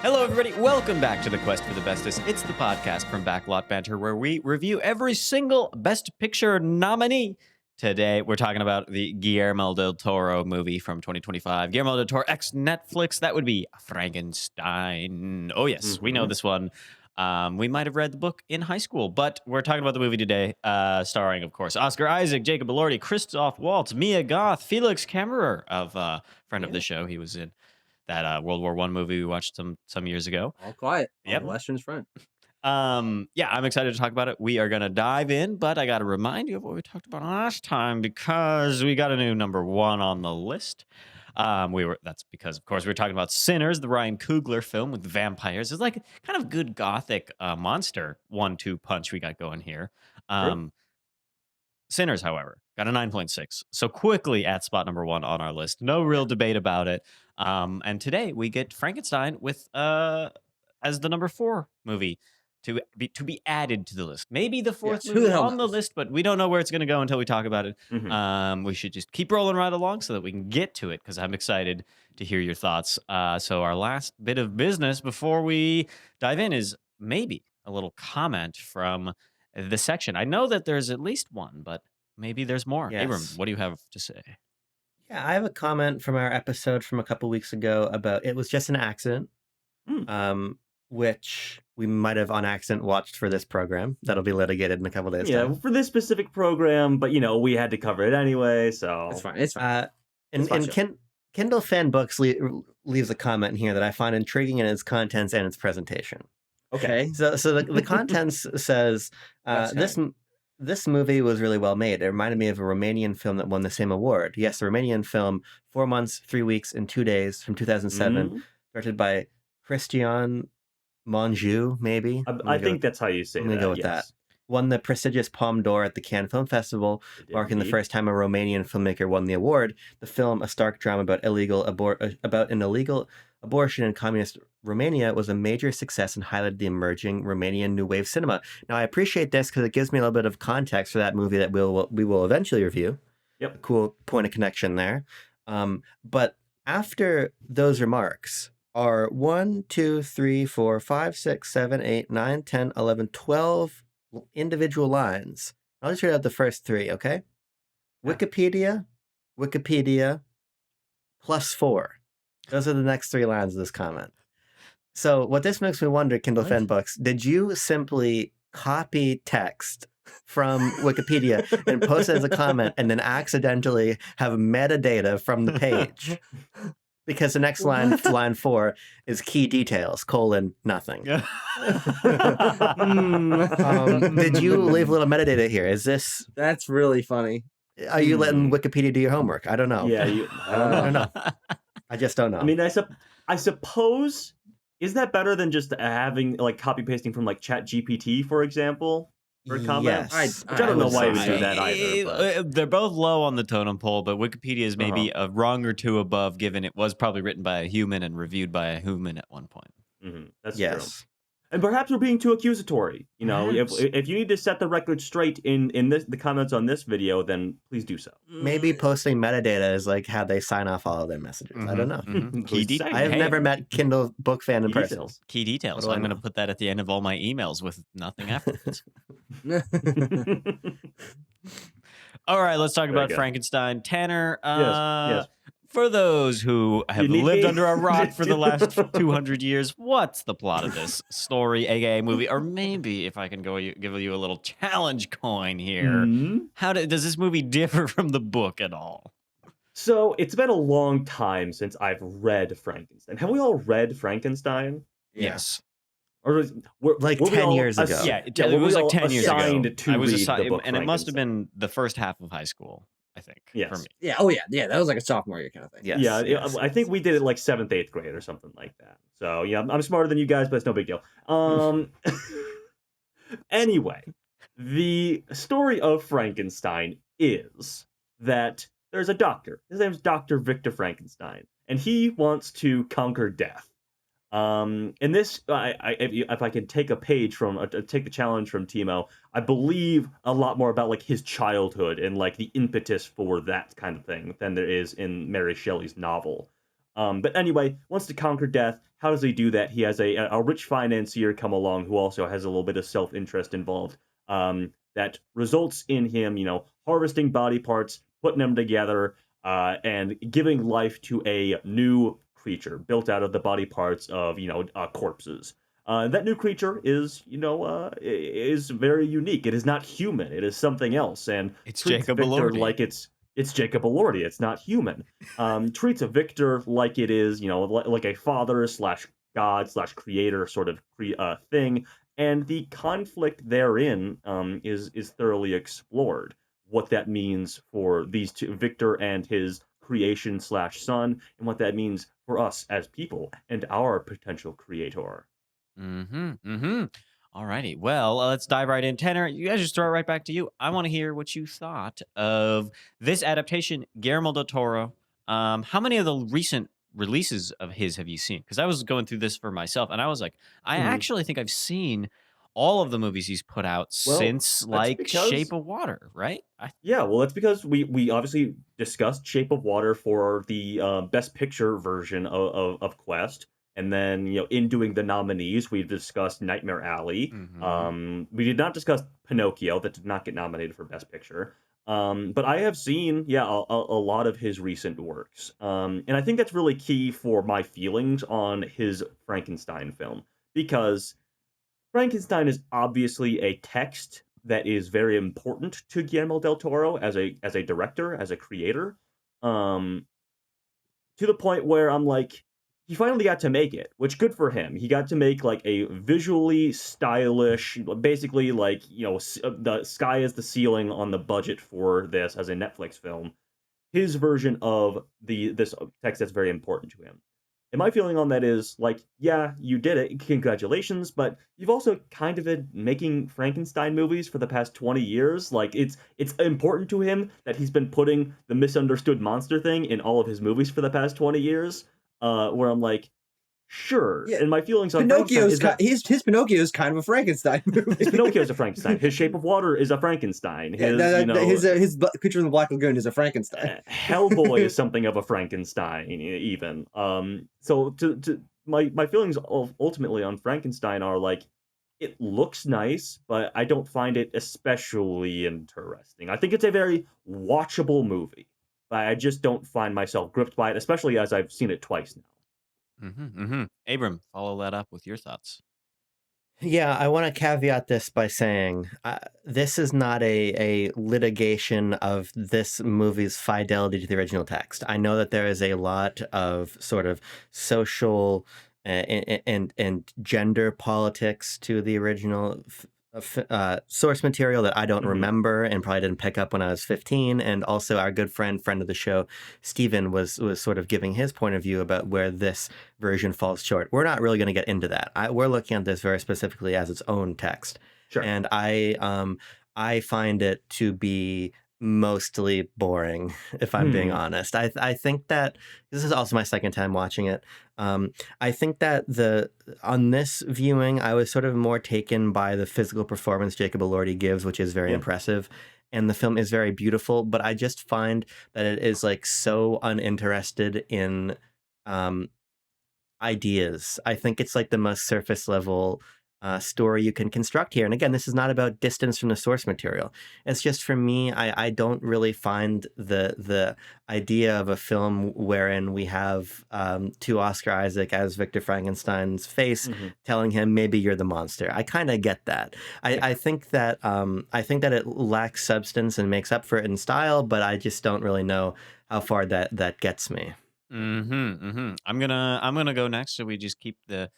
Hello, everybody. Welcome back to the Quest for the Bestest. It's the podcast from Backlot Banter where we review every single Best Picture nominee. Today, we're talking about the Guillermo del Toro movie from 2025. Guillermo del Toro x Netflix. That would be Frankenstein. Oh, yes, we know this one. We might have read the book in high school, but we're talking about the movie today, starring, of course, Oscar Isaac, Jacob Elordi, Christoph Waltz, Mia Goth, Felix Kammerer, of friend of the show. He was in that World War I movie we watched some years ago. All quiet. Yep. On the Western's front. Yeah, I'm excited to talk about it. We are going to dive in, but I got to remind you of what we talked about last time because we got a new number one on the list. That's because, of course, we were talking about Sinners, the Ryan Coogler film with vampires. It's like kind of good gothic monster 1-2 punch we got going here. Sinners, however, got a 9.6. So quickly at spot number one on our list. No real debate about it. And today we get Frankenstein with as the number 4 movie to be added to the list. Maybe the fourth movie on the list, but we don't know where it's going to go until we talk about it. We should just keep rolling right along so that we can get to it because I'm excited to hear your thoughts. So our last bit of business before we dive in is maybe a little comment from the section. I know that there's at least one, but maybe there's more. Yes. Abram, what do you have to say? Yeah, I have a comment from our episode from a couple weeks ago about it was just an accident, which we might have on accident watched for this program. That'll be litigated in a couple days. Yeah, for this specific program, but we had to cover it anyway, so It's fine. It's fine. Kindle Fan Books leaves a comment in here that I find intriguing in its contents and its presentation. Okay. So the contents says this movie was really well made. It reminded me of a Romanian film that won the same award. Yes, the Romanian film 4 months, 3 weeks, and 2 days from 2007, directed by Cristian Monjou, maybe. I think that's how you say that. Let me go with that. Won the prestigious Palme d'Or at the Cannes Film Festival, marking the first time a Romanian filmmaker won the award. The film, a stark drama about an illegal abortion in communist Romania, was a major success and highlighted the emerging Romanian new wave cinema. Now, I appreciate this because it gives me a little bit of context for that movie that we will eventually review. Yep. A cool point of connection there. But after those remarks are 1, 2, 3, 4, 5, 6, 7, 8, 9, 10, 11, 12 individual lines. I'll just read out the first 3, okay? Wikipedia, +4. Those are the next 3 lines of this comment. So what this makes me wonder, Kindle Fan Books, did you simply copy text from Wikipedia and post it as a comment and then accidentally have metadata from the page? Because the next line 4, is key details, nothing. Did you leave a little metadata here? Is this... That's really funny. Are you letting Wikipedia do your homework? I don't know. Yeah, I don't know. I just don't know. I mean, I suppose, is that better than just having, copy pasting from, ChatGPT, for example? For a comment? Yes. I don't know why you would do that either. But... They're both low on the totem pole, but Wikipedia is maybe a rung or two above, given it was probably written by a human and reviewed by a human at one point. That's true. And perhaps we're being too accusatory. If you need to set the record straight in the comments on this video, then please do so. Maybe posting metadata is like how they sign off all of their messages. I don't know. Key details. I have never met Kindle Book Fan in person. Key details. I'm going to put that at the end of all my emails with nothing afterwards. All right, let's talk about Frankenstein. Tanner, yes. For those who have lived under a rock for the last 200 years, what's the plot of this story, aka movie? Or maybe if I can give you a little challenge coin here, does this movie differ from the book at all? So it's been a long time since I've read Frankenstein. Have we all read Frankenstein? Yes. Or were 10 years ago. Yeah, it was like 10 years ago. I was assigned, and it must have been the first half of high school, I think, for me. Yeah, oh yeah, that was like a sophomore year kind of thing. Yes. I think we did it 7th, 8th grade or something like that. So yeah, I'm smarter than you guys, but it's no big deal. Anyway, the story of Frankenstein is that there's a doctor. His name's Dr. Victor Frankenstein, and he wants to conquer death. In this, if I can take a page from, take the challenge from Timo, I believe a lot more about his childhood and the impetus for that kind of thing than there is in Mary Shelley's novel. But anyway, wants to conquer death. How does he do that? He has a rich financier come along who also has a little bit of self-interest involved. That results in him, harvesting body parts, putting them together, and giving life to a new creature built out of the body parts of, corpses. That new creature is very unique. It is not human. It is something else, and It's treats Jacob Victor Elordi. like it's Jacob Elordi. It's not human. Treats a Victor like it is, like a father slash god slash creator sort of thing, and the conflict therein is thoroughly explored. What that means for these two, Victor and his creation slash son, and what that means for us as people and our potential creator. Alrighty. Well, let's dive right in. Tanner, you guys just throw it right back to you. I want to hear what you thought of this adaptation, Guillermo del Toro. How many of the recent releases of his have you seen? Because I was going through this for myself, and I was like, I Mhm. actually think I've seen all of the movies he's put out Well, since that's like because Shape of Water, right? Yeah, well, that's because we obviously discussed Shape of Water for the Best Picture version of Quest, and then in doing the nominees, we discussed Nightmare Alley. We did not discuss Pinocchio; that did not get nominated for Best Picture. But I have seen a lot of his recent works, and I think that's really key for my feelings on his Frankenstein film because Frankenstein is obviously a text that is very important to Guillermo del Toro as a director, as a creator. Um, to the point where I'm like, he finally got to make it, which good for him. He got to make like a visually stylish, basically like the sky is the ceiling on the budget for this as a Netflix film. His version of this text that's very important to him. And my feeling on that is like, yeah, you did it. Congratulations, but you've also kind of been making Frankenstein movies for the past 20 years. Like it's important to him that he's been putting the misunderstood monster thing in all of his movies for the past 20 years. Where I'm like, sure. Yeah, And my feelings on Frankenstein is that his Pinocchio is kind of a Frankenstein movie. his Pinocchio is a Frankenstein. His Shape of Water is a Frankenstein. Yeah, his Creature in the Black Lagoon is a Frankenstein. Hellboy is something of a Frankenstein, even. So my feelings ultimately on Frankenstein are like, it looks nice, but I don't find it especially interesting. I think it's a very watchable movie, but I just don't find myself gripped by it, especially as I've seen it twice now. Abram, follow that up with your thoughts. Yeah, I want to caveat this by saying this is not a litigation of this movie's fidelity to the original text. I know that there is a lot of sort of social and gender politics to the original source material that I don't Mhm. remember and probably didn't pick up when I was 15. And also our good friend of the show, Steven, was sort of giving his point of view about where this version falls short. We're not really going to get into that. We're looking at this very specifically as its own text. Sure. And I find it to be mostly boring, if I'm being honest. I think that this is also my second time watching it. I think that on this viewing, I was sort of more taken by the physical performance Jacob Elordi gives, which is very Yeah. impressive. And the film is very beautiful, but I just find that it is like so uninterested in ideas. I think it's like the most surface level story you can construct here. And again, this is not about distance from the source material. It's just for me, I don't really find the idea of a film wherein we have to Oscar Isaac as Victor Frankenstein's face telling him maybe you're the monster. I kind of get that. I think that it lacks substance and makes up for it in style, but I just don't really know how far that gets me. I'm gonna go next, so we just keep the,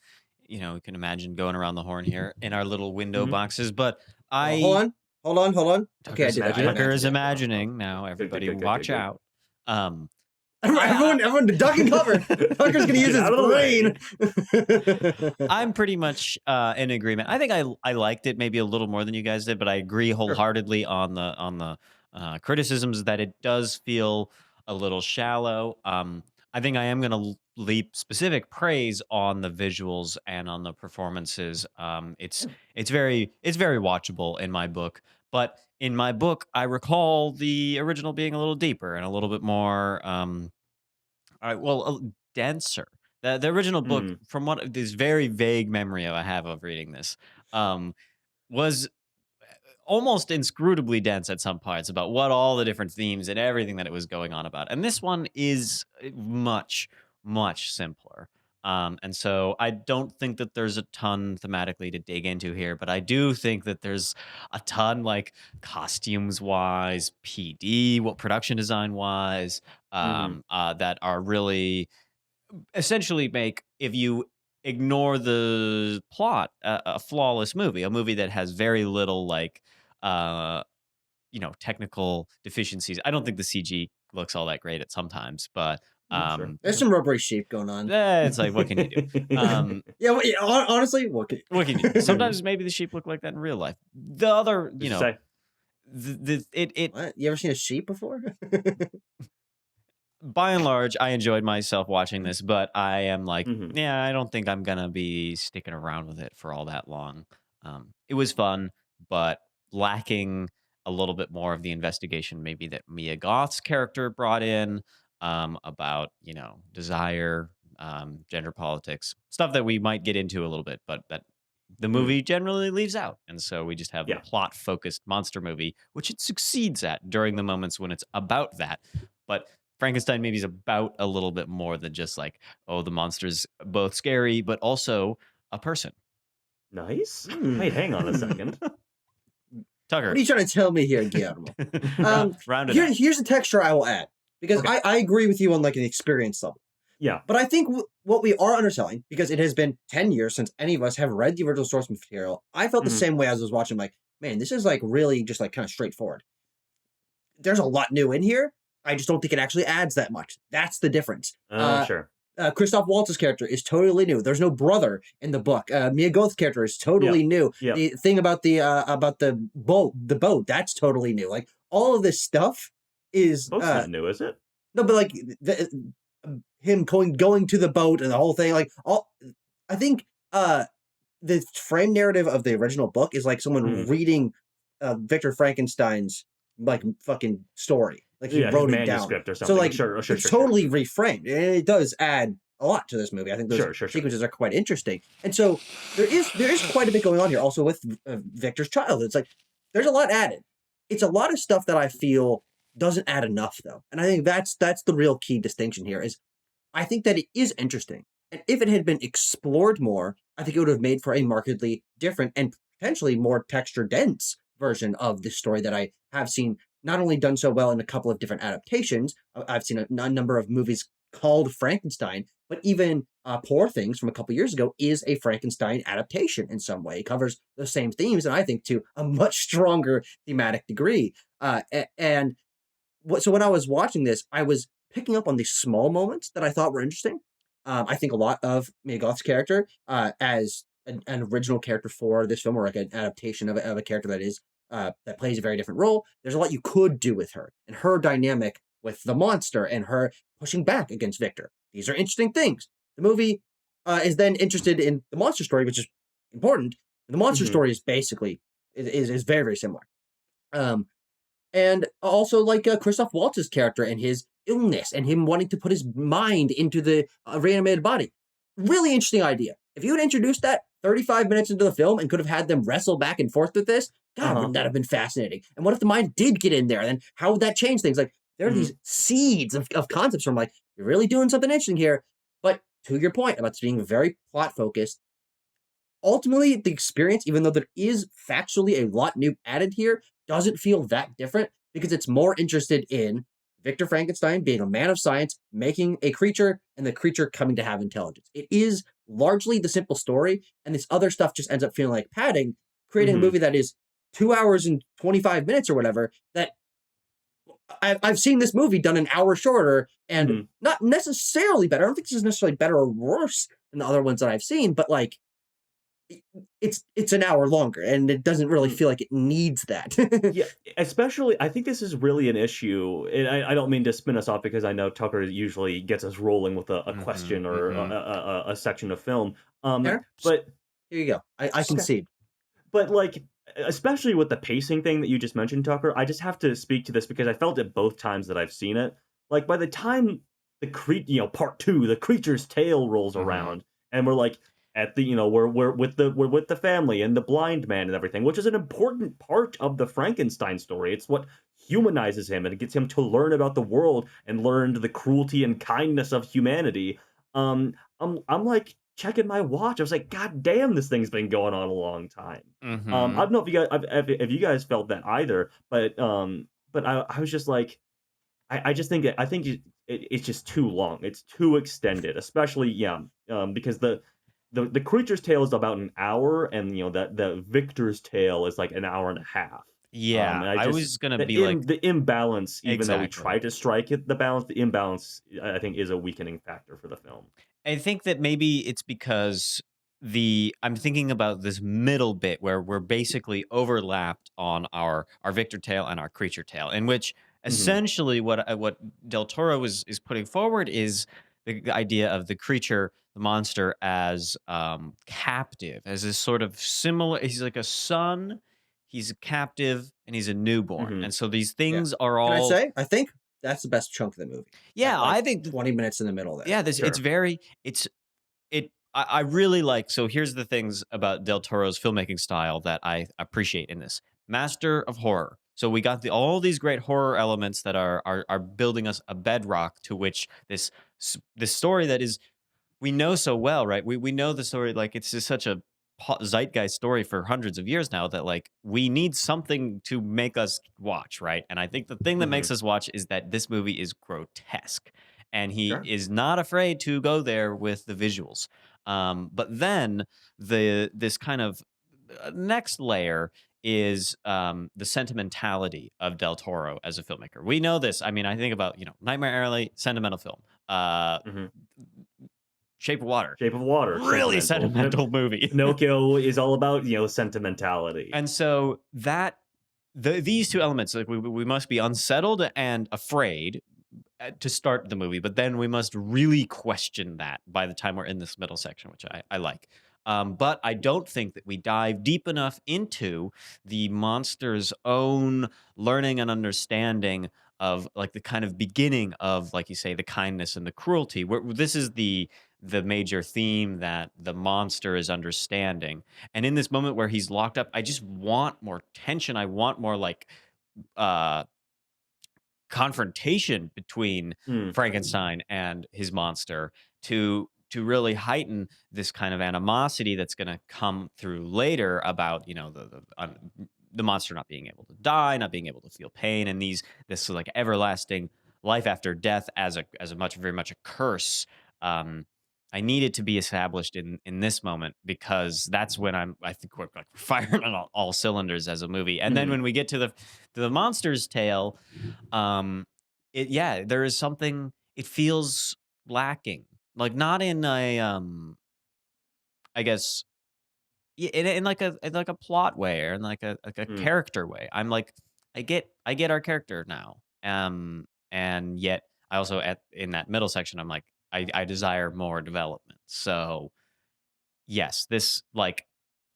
you can imagine going around the horn here in our little window boxes. But Hold on. Okay, I did it. Tucker is Yeah. imagining now. Everybody, good, watch good. out. Everyone, duck and cover. Tucker's gonna use his Get out of the brain. I'm pretty much in agreement. I think I liked it maybe a little more than you guys did, but I agree wholeheartedly on the criticisms that it does feel a little shallow. I think I am going to leap specific praise on the visuals and on the performances. It's very watchable in my book, but in my book, I recall the original being a little deeper and a little bit more denser. The original book, Mm. from what this very vague memory I have of reading this, was almost inscrutably dense at some parts about what all the different themes and everything that it was going on about. And this one is much, much simpler. And so I don't think that there's a ton thematically to dig into here, but I do think that there's a ton, like, costumes wise, PD, what production design wise, that are really essentially make, if you ignore the plot, a flawless movie, a movie that has very little, like, uh technical deficiencies. I don't think the CG looks all that great at sometimes, but Sure. There's some rubbery shape going on. it's like, what can you do? Yeah, well, yeah, honestly, what What can you do? Sometimes maybe the sheep look like that in real life. The other, Just say, What? You ever seen a sheep before? by and large, I enjoyed myself watching this, but I am like, Mhm. yeah, I don't think I'm gonna be sticking around with it for all that long. It was fun, but lacking a little bit more of the investigation, maybe that Mia Goth's character brought in, about desire, gender politics, stuff that we might get into a little bit, but that the movie generally leaves out. And so we just have Yeah. a plot focused monster movie, which it succeeds at during the moments when it's about that. But Frankenstein maybe is about a little bit more than just like, oh, the monster's both scary, but also a person. Nice. Wait, hang on a second. Tucker. What are you trying to tell me here, Guillermo? Round it out. Here's the texture I will add, because Okay. I agree with you on like an experience level. Yeah. But I think what we are underselling, because it has been 10 years since any of us have read the original source material, I felt the Mhm. same way as I was watching, like, man, this is like really just like kind of straightforward. There's a lot new in here. I just don't think it actually adds that much. That's the difference. Sure. Christoph Waltz's character is totally new. There's no brother in the book. Mia Goth's character is totally new. Yeah. The thing about the boat, that's totally new. Like all of this stuff is Boat's not new, is it? no, but like him going to the boat and the whole thing, like all. I think the frame narrative of the original book is like someone reading Victor Frankenstein's like fucking story. Like he Yeah, his wrote it down. manuscript or something. So like Sure. it's totally reframed, and it does add a lot to this movie. I think those Sure. sequences are quite interesting, and so there is quite a bit going on here. Also with Victor's child, it's like there's a lot added. It's a lot of stuff that I feel doesn't add enough though, and I think that's the real key distinction here. Is I think that it is interesting, and if it had been explored more, I think it would have made for a markedly different and potentially more texture dense version of this story that I have seen not only done so well in a couple of different adaptations. I've seen a number of movies called Frankenstein, but even Poor Things from a couple years ago is a Frankenstein adaptation in some way. It covers the same themes, and I think to a much stronger thematic degree. And so when I was watching this, I was picking up on these small moments that I thought were interesting. I think a lot of Mia Goth's character as an original character for this film, or like an adaptation of a character that is that plays a very different role. There's a lot you could do with her and her dynamic with the monster and her pushing back against Victor. These are interesting things. The movie is then interested in the monster story, which is important. The monster story is basically is very, very similar. And also like Christoph Waltz's character and his illness and him wanting to put his mind into the reanimated body. Really interesting idea. If you had introduced that 35 minutes into the film and could have had them wrestle back and forth with this, God, wouldn't that have been fascinating? And what if the mind did get in there? Then how would that change things? Like there are these seeds of concepts from like, you're really doing something interesting here. But to your point about being very plot focused, ultimately the experience, even though there is factually a lot new added here, doesn't feel that different because it's more interested in Victor Frankenstein being a man of science, making a creature, and the creature coming to have intelligence. It is largely the simple story, and this other stuff just ends up feeling like padding, creating a movie that is 2 hours and 25 minutes or whatever, that I've seen this movie done an hour shorter and not necessarily better. I don't think this is necessarily better or worse than the other ones that I've seen, but like it's an hour longer and it doesn't really feel like it needs that. Yeah, especially I think this is really an issue, and I don't mean to spin us off because I know Tucker usually gets us rolling with a question or a section of film. Fair. But Here you go. I concede. But like, especially with the pacing thing that you just mentioned, Tucker, I just have to speak to this because I felt it both times that I've seen it. Like by the time part 2, the creature's tail rolls around, and we're like at the we're with the family and the blind man and everything, which is an important part of the Frankenstein story. It's what humanizes him and it gets him to learn about the world and learn the cruelty and kindness of humanity. I'm like checking my watch. I was like, God damn, this thing's been going on a long time. I don't know if you guys felt that either, but I was just like, I just think it's just too long. It's too extended, especially because the creature's tale is about an hour, and that the victor's tale is like an hour and a half. Yeah, And I was gonna be like the imbalance, even though we exactly. try to strike it, the imbalance I think is a weakening factor for the film. I think that maybe it's because I'm thinking about this middle bit where we're basically overlapped on our Victor tale and our creature tale, in which essentially what Del Toro is putting forward is the idea of the creature, the monster, as captive, as this sort of similar. He's like a son, he's a captive, and he's a newborn, and so these things are Can I all. say? I think that's the best chunk of the movie. Yeah, That, like, I think 20 minutes in the middle there. yeah, it's I really like. So here's the things about Del Toro's filmmaking style that I appreciate in this master of horror. So we got all these great horror elements that are building us a bedrock to which this story that is we know so well, right? We know the story, like it's just such a zeitgeist story for hundreds of years now that like we need something to make us watch, right? And I think the thing that makes us watch is that this movie is grotesque, and he is not afraid to go there with the visuals. But then this kind of next layer is the sentimentality of Del Toro as a filmmaker. We know this. I mean, I think about Nightmare Alley, sentimental film. Shape of Water. Shape of Water. Really sentimental movie. Pinocchio is all about, sentimentality. And so these two elements, like we must be unsettled and afraid to start the movie, but then we must really question that by the time we're in this middle section, which I like. But I don't think that we dive deep enough into the monster's own learning and understanding of like the kind of beginning of, like you say, the kindness and the cruelty. This is the major theme that the monster is understanding. And in this moment where he's locked up, I just want more tension. I want more like confrontation between Frankenstein and his monster to really heighten this kind of animosity that's going to come through later about the monster not being able to die, not being able to feel pain, and this like everlasting life after death as very much a curse. I need it to be established in this moment, because that's when I think we're like firing on all cylinders as a movie. And then when we get to the monster's tale, there is something, it feels lacking, like not in a I guess in like a plot way, or in like a character way. I'm like, I get our character now, and yet I also in that middle section I'm like, I desire more development. So yes, this like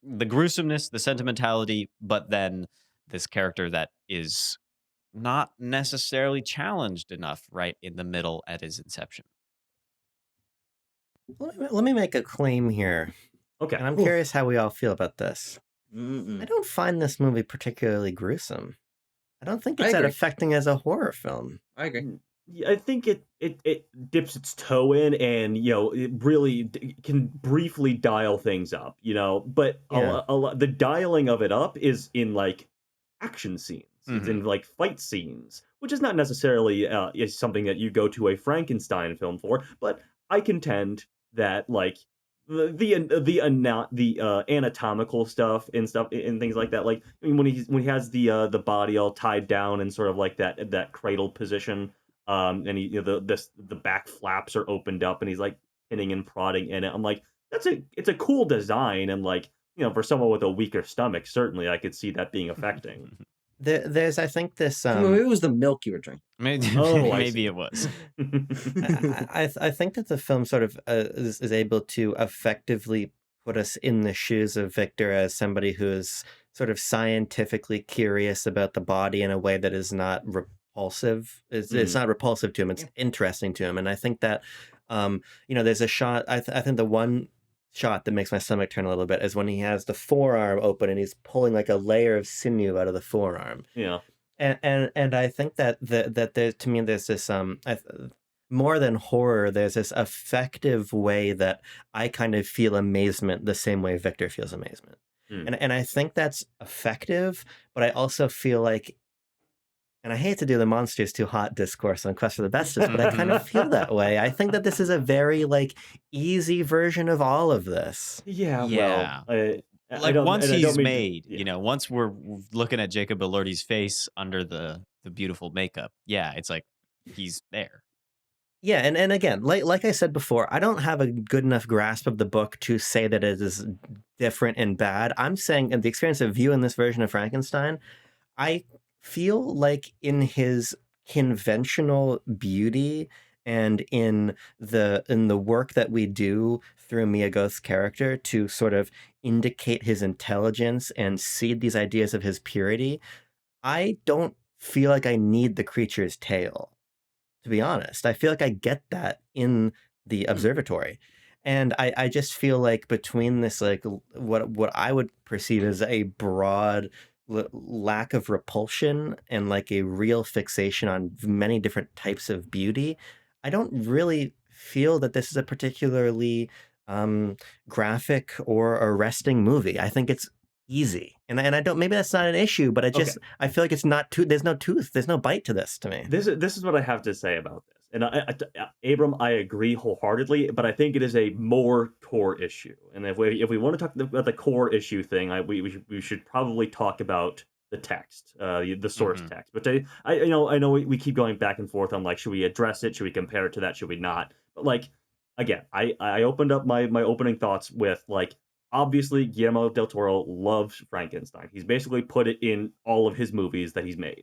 the gruesomeness, the sentimentality, but then this character that is not necessarily challenged enough right in the middle at his inception. Let me make a claim here. Okay. And I'm curious how we all feel about this. Mm-mm. I don't find this movie particularly gruesome. I don't think it's that affecting as a horror film. I agree. I think it dips its toe in, and it really can briefly dial things up, but the dialing of it up is in like action scenes. It's in like fight scenes, which is not necessarily is something that you go to a Frankenstein film for, but I contend that like the anatomical stuff and things like that, like when he has the body all tied down and sort of like that cradle position, and he the back flaps are opened up and he's like pinning and prodding in it. I'm like, it's a cool design, and like for someone with a weaker stomach, certainly I could see that being affecting. There's, I think, this. Maybe it was the milk you were drinking. Maybe it was. I think that the film sort of is able to effectively put us in the shoes of Victor as somebody who is sort of scientifically curious about the body in a way that is not repulsive. It's not repulsive to him. It's interesting to him. And I think that, there's a shot. I think the one shot that makes my stomach turn a little bit is when he has the forearm open and he's pulling like a layer of sinew out of the forearm. Yeah. And I think that there, to me, there's this more than horror, there's this effective way that I kind of feel amazement the same way Victor feels amazement. And I think that's effective, but I also feel like, and I hate to do the monsters too hot discourse on Quest for the Bestest, but I kind of feel that way. I think that this is a very easy version of all of this. Yeah. Well, once he's made, once we're looking at Jacob Elordi's face under the beautiful makeup, it's like he's there. Yeah, and again, like I said before, I don't have a good enough grasp of the book to say that it is different and bad. I'm saying in the experience of viewing this version of Frankenstein, I feel like in his conventional beauty and in the work that we do through Mia Goth's character to sort of indicate his intelligence and seed these ideas of his purity, I don't feel like I need the creature's tail. To be honest, I feel like I get that in the observatory. And I just feel like between this, what I would perceive as a broad lack of repulsion and a real fixation on many different types of beauty, I don't really feel that this is a particularly graphic or arresting movie. I think it's easy, and I don't. Maybe that's not an issue, but I feel like it's not too. There's no tooth. There's no bite to this to me. This is what I have to say about this. And Abram, I agree wholeheartedly, but I think it is a more core issue. And if we want to talk about the core issue thing, we should probably talk about the text, the source text. But I know we keep going back and forth on should we address it? Should we compare it to that? Should we not? But again, I opened up my opening thoughts with obviously, Guillermo del Toro loves Frankenstein. He's basically put it in all of his movies that he's made.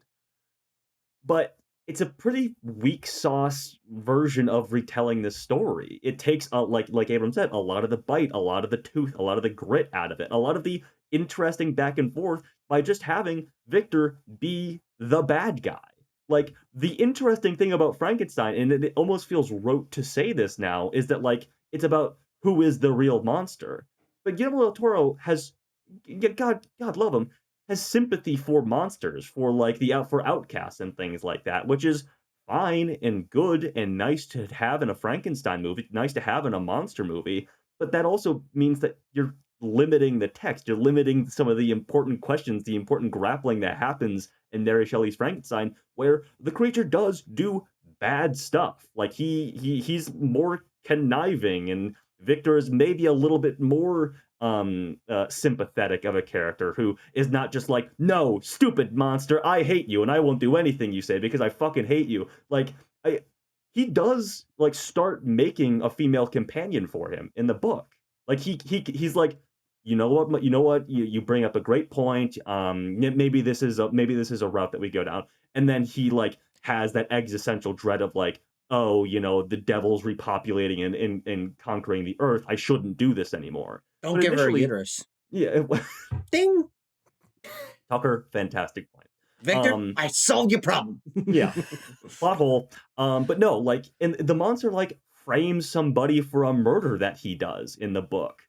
But it's a pretty weak sauce version of retelling this story. It takes, like Abram said, a lot of the bite, a lot of the tooth, a lot of the grit out of it, a lot of the interesting back and forth by just having Victor be the bad guy. The interesting thing about Frankenstein, and it almost feels rote to say this now, is that, it's about who is the real monster. But Guillermo del Toro has, God love him, has sympathy for monsters, for for outcasts and things like that, which is fine and good and nice to have in a Frankenstein movie, nice to have in a monster movie. But that also means that you're limiting the text, you're limiting some of the important questions, the important grappling that happens in Mary Shelley's Frankenstein, where the creature does do bad stuff. He's more conniving, and Victor is maybe a little bit more sympathetic of a character who is not just no, stupid monster, I hate you and I won't do anything you say because I fucking hate you. He does start making a female companion for him in the book. He's you know what, you bring up a great point. Maybe this is a route that we go down, and then he has that existential dread of oh, the devil's repopulating and conquering the earth. I shouldn't do this anymore. Don't give her a uterus. Yeah. Ding. Tucker, fantastic point. Victor, I solved your problem. Yeah. Plot hole. But no, and the monster frames somebody for a murder that he does in the book.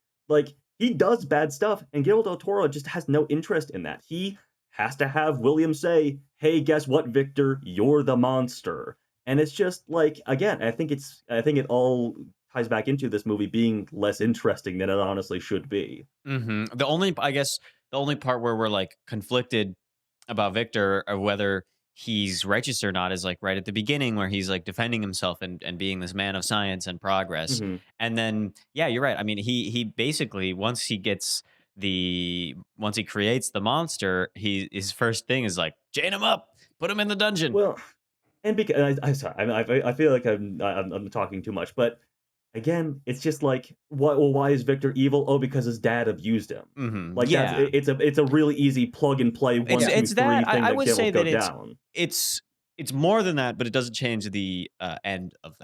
He does bad stuff, and Guillermo del Toro just has no interest in that. He has to have William say, hey, guess what, Victor? You're the monster. And it's just again, I think it all ties back into this movie being less interesting than it honestly should be. The only part where we're conflicted about Victor or whether he's righteous or not is right at the beginning, where he's defending himself and being this man of science and progress. And then, yeah, you're right. I mean, he basically, once he creates the monster, his first thing is chain him up, put him in the dungeon. Well, and because I'm sorry, I feel like I'm talking too much, but again, it's just why is Victor evil? Oh, because his dad abused him. It's a really easy plug and play 1, 2, 3 thing I would say that down. It's more than that, but it doesn't change the end of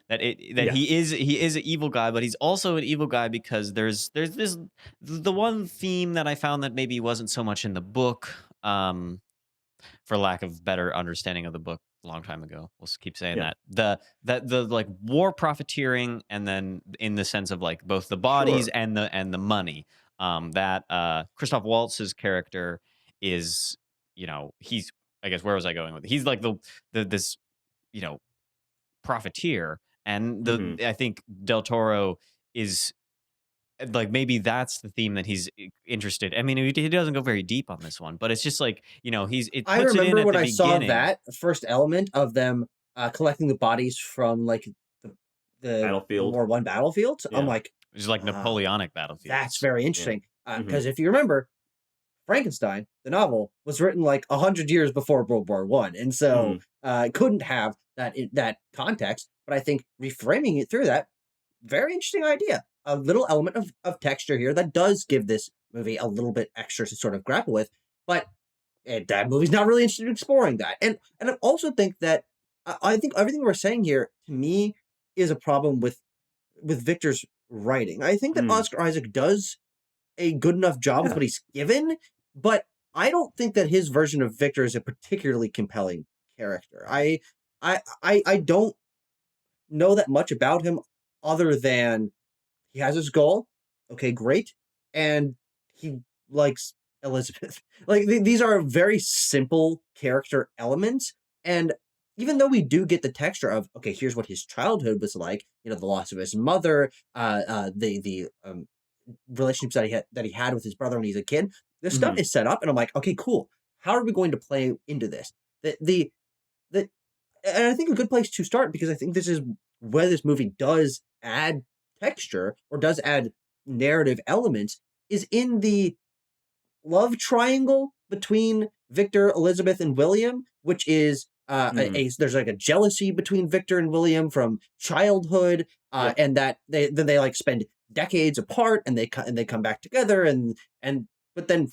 that. He is an evil guy, but he's also an evil guy because there's this the one theme that I found that maybe wasn't so much in the book, for lack of better understanding of the book a long time ago. We'll keep saying that. The like war profiteering, and then in the sense of like both the bodies Sure. and the money. That Christoph Waltz's character is, he's, I guess, where was I going with it? He's like the this, you know, profiteer, and Mhm. I think Del Toro is like, maybe that's the theme that he's interested. I mean, he doesn't go very deep on this one, but it's just like, it I puts it in remember at when the I saw beginning. that first element of them collecting the bodies from like the Battlefield. World War I battlefields. I'm Yeah. like, It's like wow, Napoleonic battlefields. that's very interesting. Mhm. Because if you remember, Frankenstein, the novel, was written like 100 years before World War One, and so it couldn't have that context. But I think reframing it through that, very interesting idea. A little element of texture here that does give this movie a little bit extra to sort of grapple with. But that movie's not really interested in exploring that. And I also think that I think everything we're saying here to me is a problem with Victor's writing. I think that Mm. Oscar Isaac does a good enough job with Yeah. what he's given, but I don't think that his version of Victor is a particularly compelling character. I don't know that much about him other than he has his goal. Okay, great. And he likes Elizabeth. Like these are very simple character elements. And even though we do get the texture of, okay, here's what his childhood was like, the loss of his mother, the relationships that he had with his brother when he was a kid, this stuff Mhm. is set up, and I'm like, okay, cool. How are we going to play into this? The and I think a good place to start, because I think this is where this movie does add texture or does add narrative elements, is in the love triangle between Victor, Elizabeth, and William, which is there's like a jealousy between Victor and William from childhood, Yep. and that they like spend decades apart, and they come back together, and but then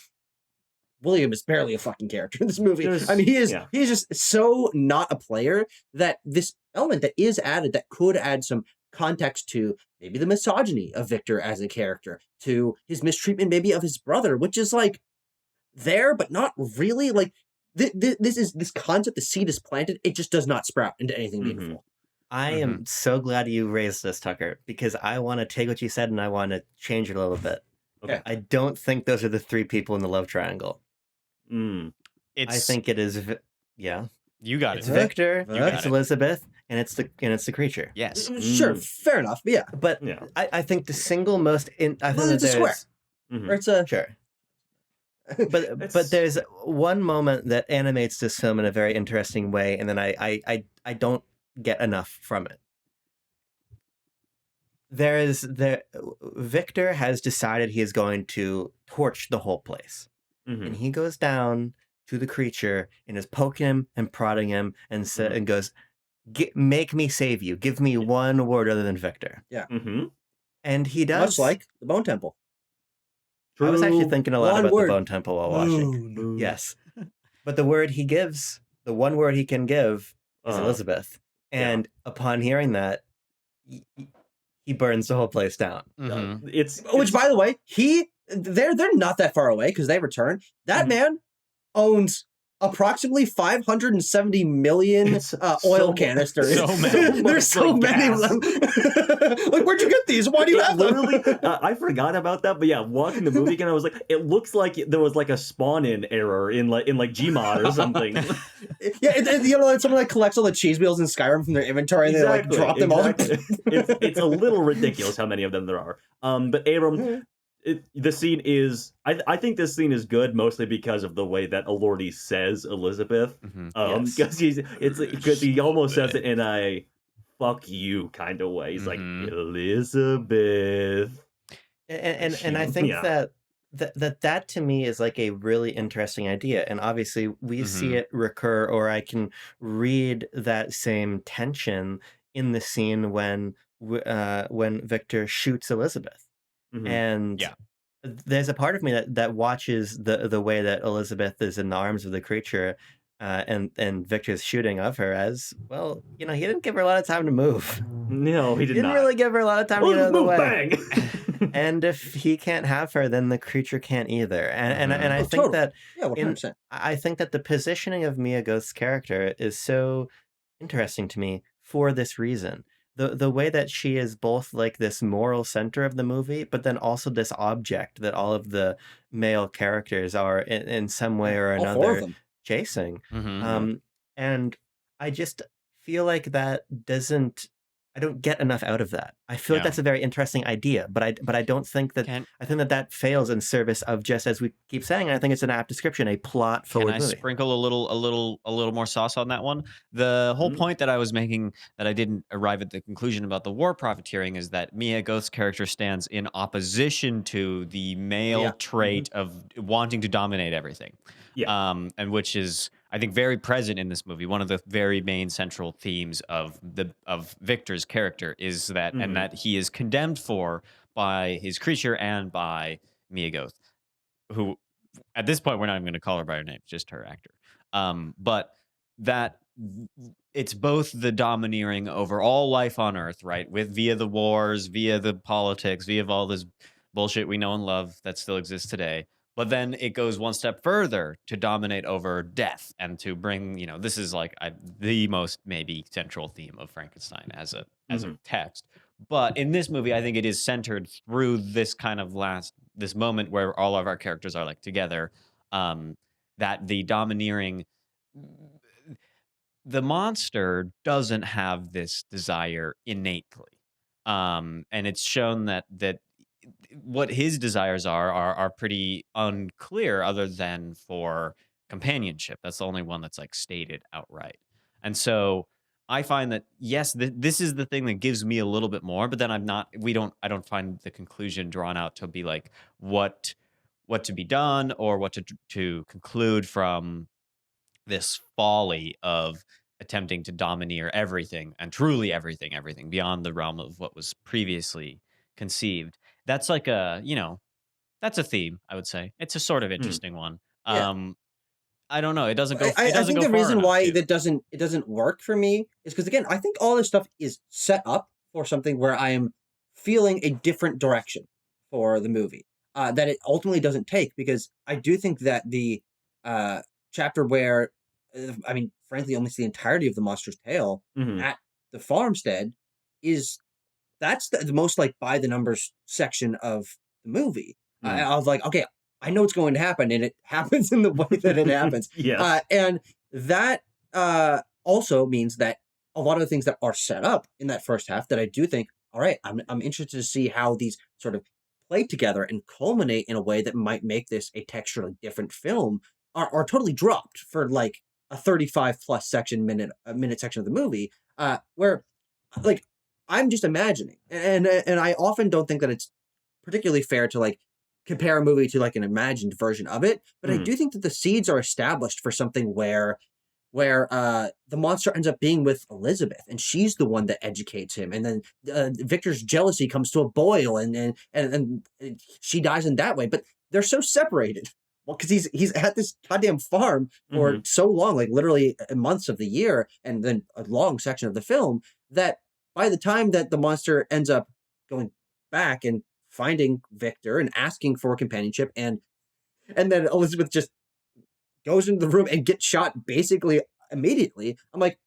William is barely a fucking character in this movie. I mean, he is just so not a player that this element that is added that could add some context to maybe the misogyny of Victor as a character, to his mistreatment maybe of his brother, which is like there but not really. Like this concept, the seed is planted, it just does not sprout into anything meaningful. I am so glad you raised this, Tucker, because I want to take what you said and I want to change it a little bit. Okay. I don't think those are the three people in the love triangle. Mm. I think it is. You got It's it. Victor, You got it's it. Elizabeth, and it's the creature. Yes. Sure, fair enough. But yeah, But Yeah. I think the single most I think well, that it's a square, Mhm. or it's a sure. But It's- there's one moment that animates this film in a very interesting way, and then I don't get enough from it. Victor has decided he is going to torch the whole place. Mhm. And he goes down to the creature and is poking him and prodding him and and goes, make me save you. Give me one word other than Victor. Mhm. And he does. much like the Bone Temple. I was actually True. thinking a lot One about word. the Bone Temple while watching. Boo. Yes. But the word he gives, the one word he can give is Uh-huh. Elizabeth. Yeah. And upon hearing that, he burns the whole place down. Mhm. Which, by the way, they're not that far away because they return. That Mhm. man owns approximately 570 million It's oil so- canisters. so many. There's so Like many of gas. them. Like, where'd you get these? Why do you have them? Literally, I forgot about that, but yeah, watching the movie again, I was like, it looks like there was like a spawn-in error in Gmod or something. Yeah, it's someone that collects all the cheese wheels in Skyrim from their inventory, and they like drop them all. It's a little ridiculous how many of them there are. But Abram, the scene is. I think this scene is good mostly because of the way that Elordi says Elizabeth. Mhm. Because he almost says it in a "fuck you" kind of way. He's Mhm. like Elizabeth. And I think Yeah. that to me is like a really interesting idea, and obviously we see Mhm. it recur, or I can read that same tension in the scene when Victor shoots Elizabeth, Mhm. and Yeah. there's a part of me that watches the way that Elizabeth is in the arms of the creature, and Victor's shooting of her as well. He didn't give her a lot of time to move. No, he He did didn't not. really give her a lot of time to get out of the Move, way. bang. And if he can't have her, then the creature can't either. And I Oh, think totally. that Yeah, 100%. I think that the positioning of Mia Goth's character is so interesting to me for this reason. The way that she is both like this moral center of the movie, but then also this object that all of the male characters are in some way or All 4 of another them. chasing. Mhm. And I just feel like that doesn't I don't get enough out of that. I feel like Yeah. that's a very interesting idea, but I don't think that Can I think that that fails in service of, just as we keep saying, I think it's an apt description, a plot Can forward I movie. sprinkle a little more sauce on that one? The whole Mm. point that I was making that I didn't arrive at the conclusion about the war profiteering is that Mia Goth's character stands in opposition to the male Yeah. trait of wanting to dominate everything. Yeah. And which is, I think, very present in this movie. One of the very main central themes of Victor's character is that, Mhm. and that he is condemned for by his creature and by Mia Goth, who at this point we're not even going to call her by her name, just her actor. But that it's both the domineering over all life on Earth, right? With via the wars, via the politics, via all this bullshit we know and love that still exists today. But then it goes one step further to dominate over death and to bring, this is like the most maybe central theme of Frankenstein as a text. But in this movie, I think it is centered through this kind of this moment where all of our characters are like together. That the domineering, the monster doesn't have this desire innately, and it's shown that what his desires are pretty unclear, other than for companionship. That's the only one that's like stated outright. And so I find that yes, this is the thing that gives me a little bit more, but then I don't find the conclusion drawn out to be like what to be done or what to conclude from this folly of attempting to domineer everything and truly everything beyond the realm of what was previously conceived. That's like that's a theme, I would say. It's a sort of Mm. interesting one. Yeah. I don't know. It doesn't go. It I doesn't think go the far reason enough, why too. it doesn't work for me is because, again, I think all this stuff is set up for something where I am feeling a different direction for the movie that it ultimately doesn't take, because I do think that the chapter where I mean, frankly, almost the entirety of the monster's tale Mhm. at the farmstead is that's the most like by the numbers section of the movie. I was like, okay, I know what's going to happen, and it happens in the way that it happens. Yes. And that also means that a lot of the things that are set up in that first half that I do think, all right, I'm interested to see how these sort of play together and culminate in a way that might make this a texturally different film are totally dropped for like a 35 plus minute section of the movie, where like I'm just imagining, and I often don't think that it's particularly fair to like compare a movie to like an imagined version of it, but I Mhm. do think that the seeds are established for something where the monster ends up being with Elizabeth, and she's the one that educates him, and then Victor's jealousy comes to a boil, and she dies in that way. But they're so separated. Well, because he's at this goddamn farm for Mhm. so long, like literally months of the year, and then a long section of the film, that by the time that the monster ends up going back and finding Victor and asking for companionship, and then Elizabeth just goes into the room and gets shot basically immediately. I'm like,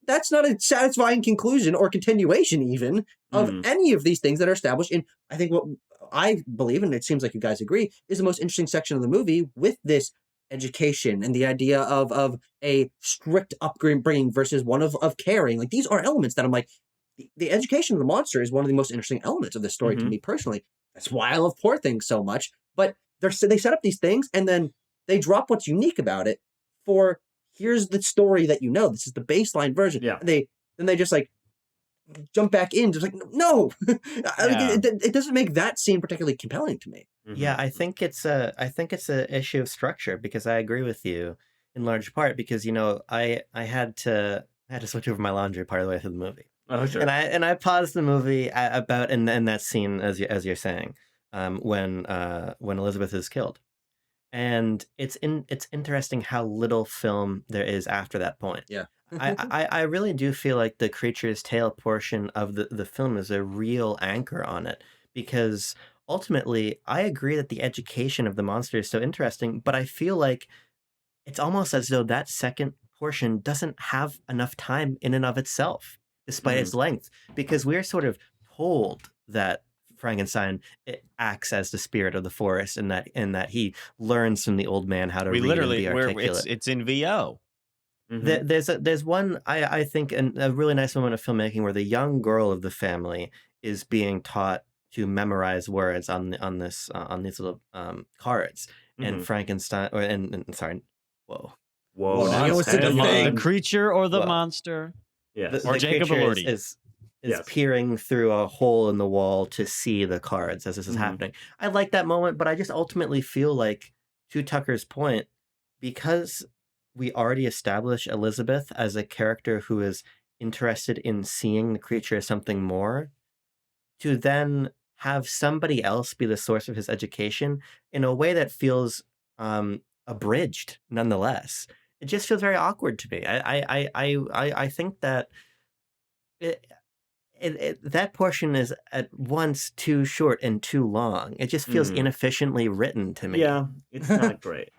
that's not a satisfying conclusion or continuation even of Mhm. any of these things that are established in, I think, what I believe, and it seems like you guys agree, is the most interesting section of the movie, with this education and the idea of a strict upbringing versus one of caring. Like, these are elements that I'm like, the education of the monster is one of the most interesting elements of this story to Mhm. me personally. That's why I love Poor Things so much. But they set up these things, and then they drop what's unique about it for, here's the story that you know. This is the baseline version. Yeah. And they just like jump back in, just like, no. Yeah. It doesn't make that scene particularly compelling to me. Yeah, Mhm. I think it's a issue of structure, because I agree with you in large part, because I had to switch over my laundry part of the way through the movie. Oh, sure. And I paused the movie about in that scene, as you're saying, when Elizabeth is killed. And it's interesting how little film there is after that point. Yeah. I really do feel like the creature's tale portion of the film is a real anchor on it, because ultimately, I agree that the education of the monster is so interesting, but I feel like it's almost as though that second portion doesn't have enough time in and of itself, despite its length, because we're sort of told that Frankenstein acts as the spirit of the forest, and that he learns from the old man how to We read and literally, be we're, articulate. it's in VO. There's one I think a really nice moment of filmmaking where the young girl of the family is being taught to memorize words on these little cards, and Frankenstein and sorry, whoa. Whoa, Well, you know what's the The thing? creature or the Well, monster? Yes. Or the Jacob creature Elordi. is Yes. peering through a hole in the wall to see the cards as this is happening. I like that moment, but I just ultimately feel like, to Tucker's point, because we already established Elizabeth as a character who is interested in seeing the creature as something more, to then have somebody else be the source of his education in a way that feels abridged nonetheless. It just feels very awkward to me. I think that that portion is at once too short and too long. It just feels inefficiently written to me. Yeah, it's not great.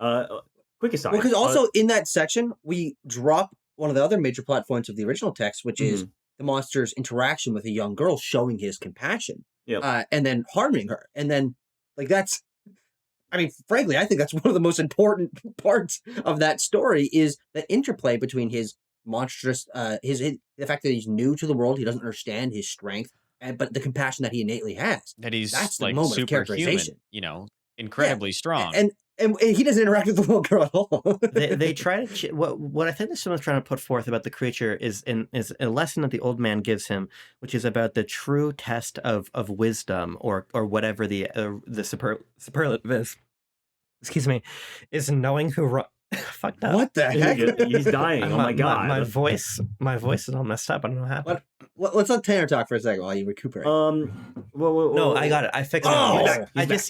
Quick aside. Well, because also in that section, we drop one of the other major plot points of the original text, which is the monster's interaction with a young girl, showing his compassion, and then harming her. And then, like, that's, I mean, frankly, I think that's one of the most important parts of that story, is that interplay between his monstrous, the fact that he's new to the world, he doesn't understand his strength, but the compassion that he innately has. That he's That's the like moment of superhuman, characterization. incredibly strong. And he doesn't interact with the little girl at all. They try to what I think this film is trying to put forth about the creature is a lesson that the old man gives him, which is about the true test of wisdom, or whatever the superlative is. Excuse me, is knowing who fucked up. What the heck? He's dying. Oh my god. My voice is all messed up. I don't know what happened. Let's let Tanner talk for a second while you recuperate. No, I got it. I fixed it. I just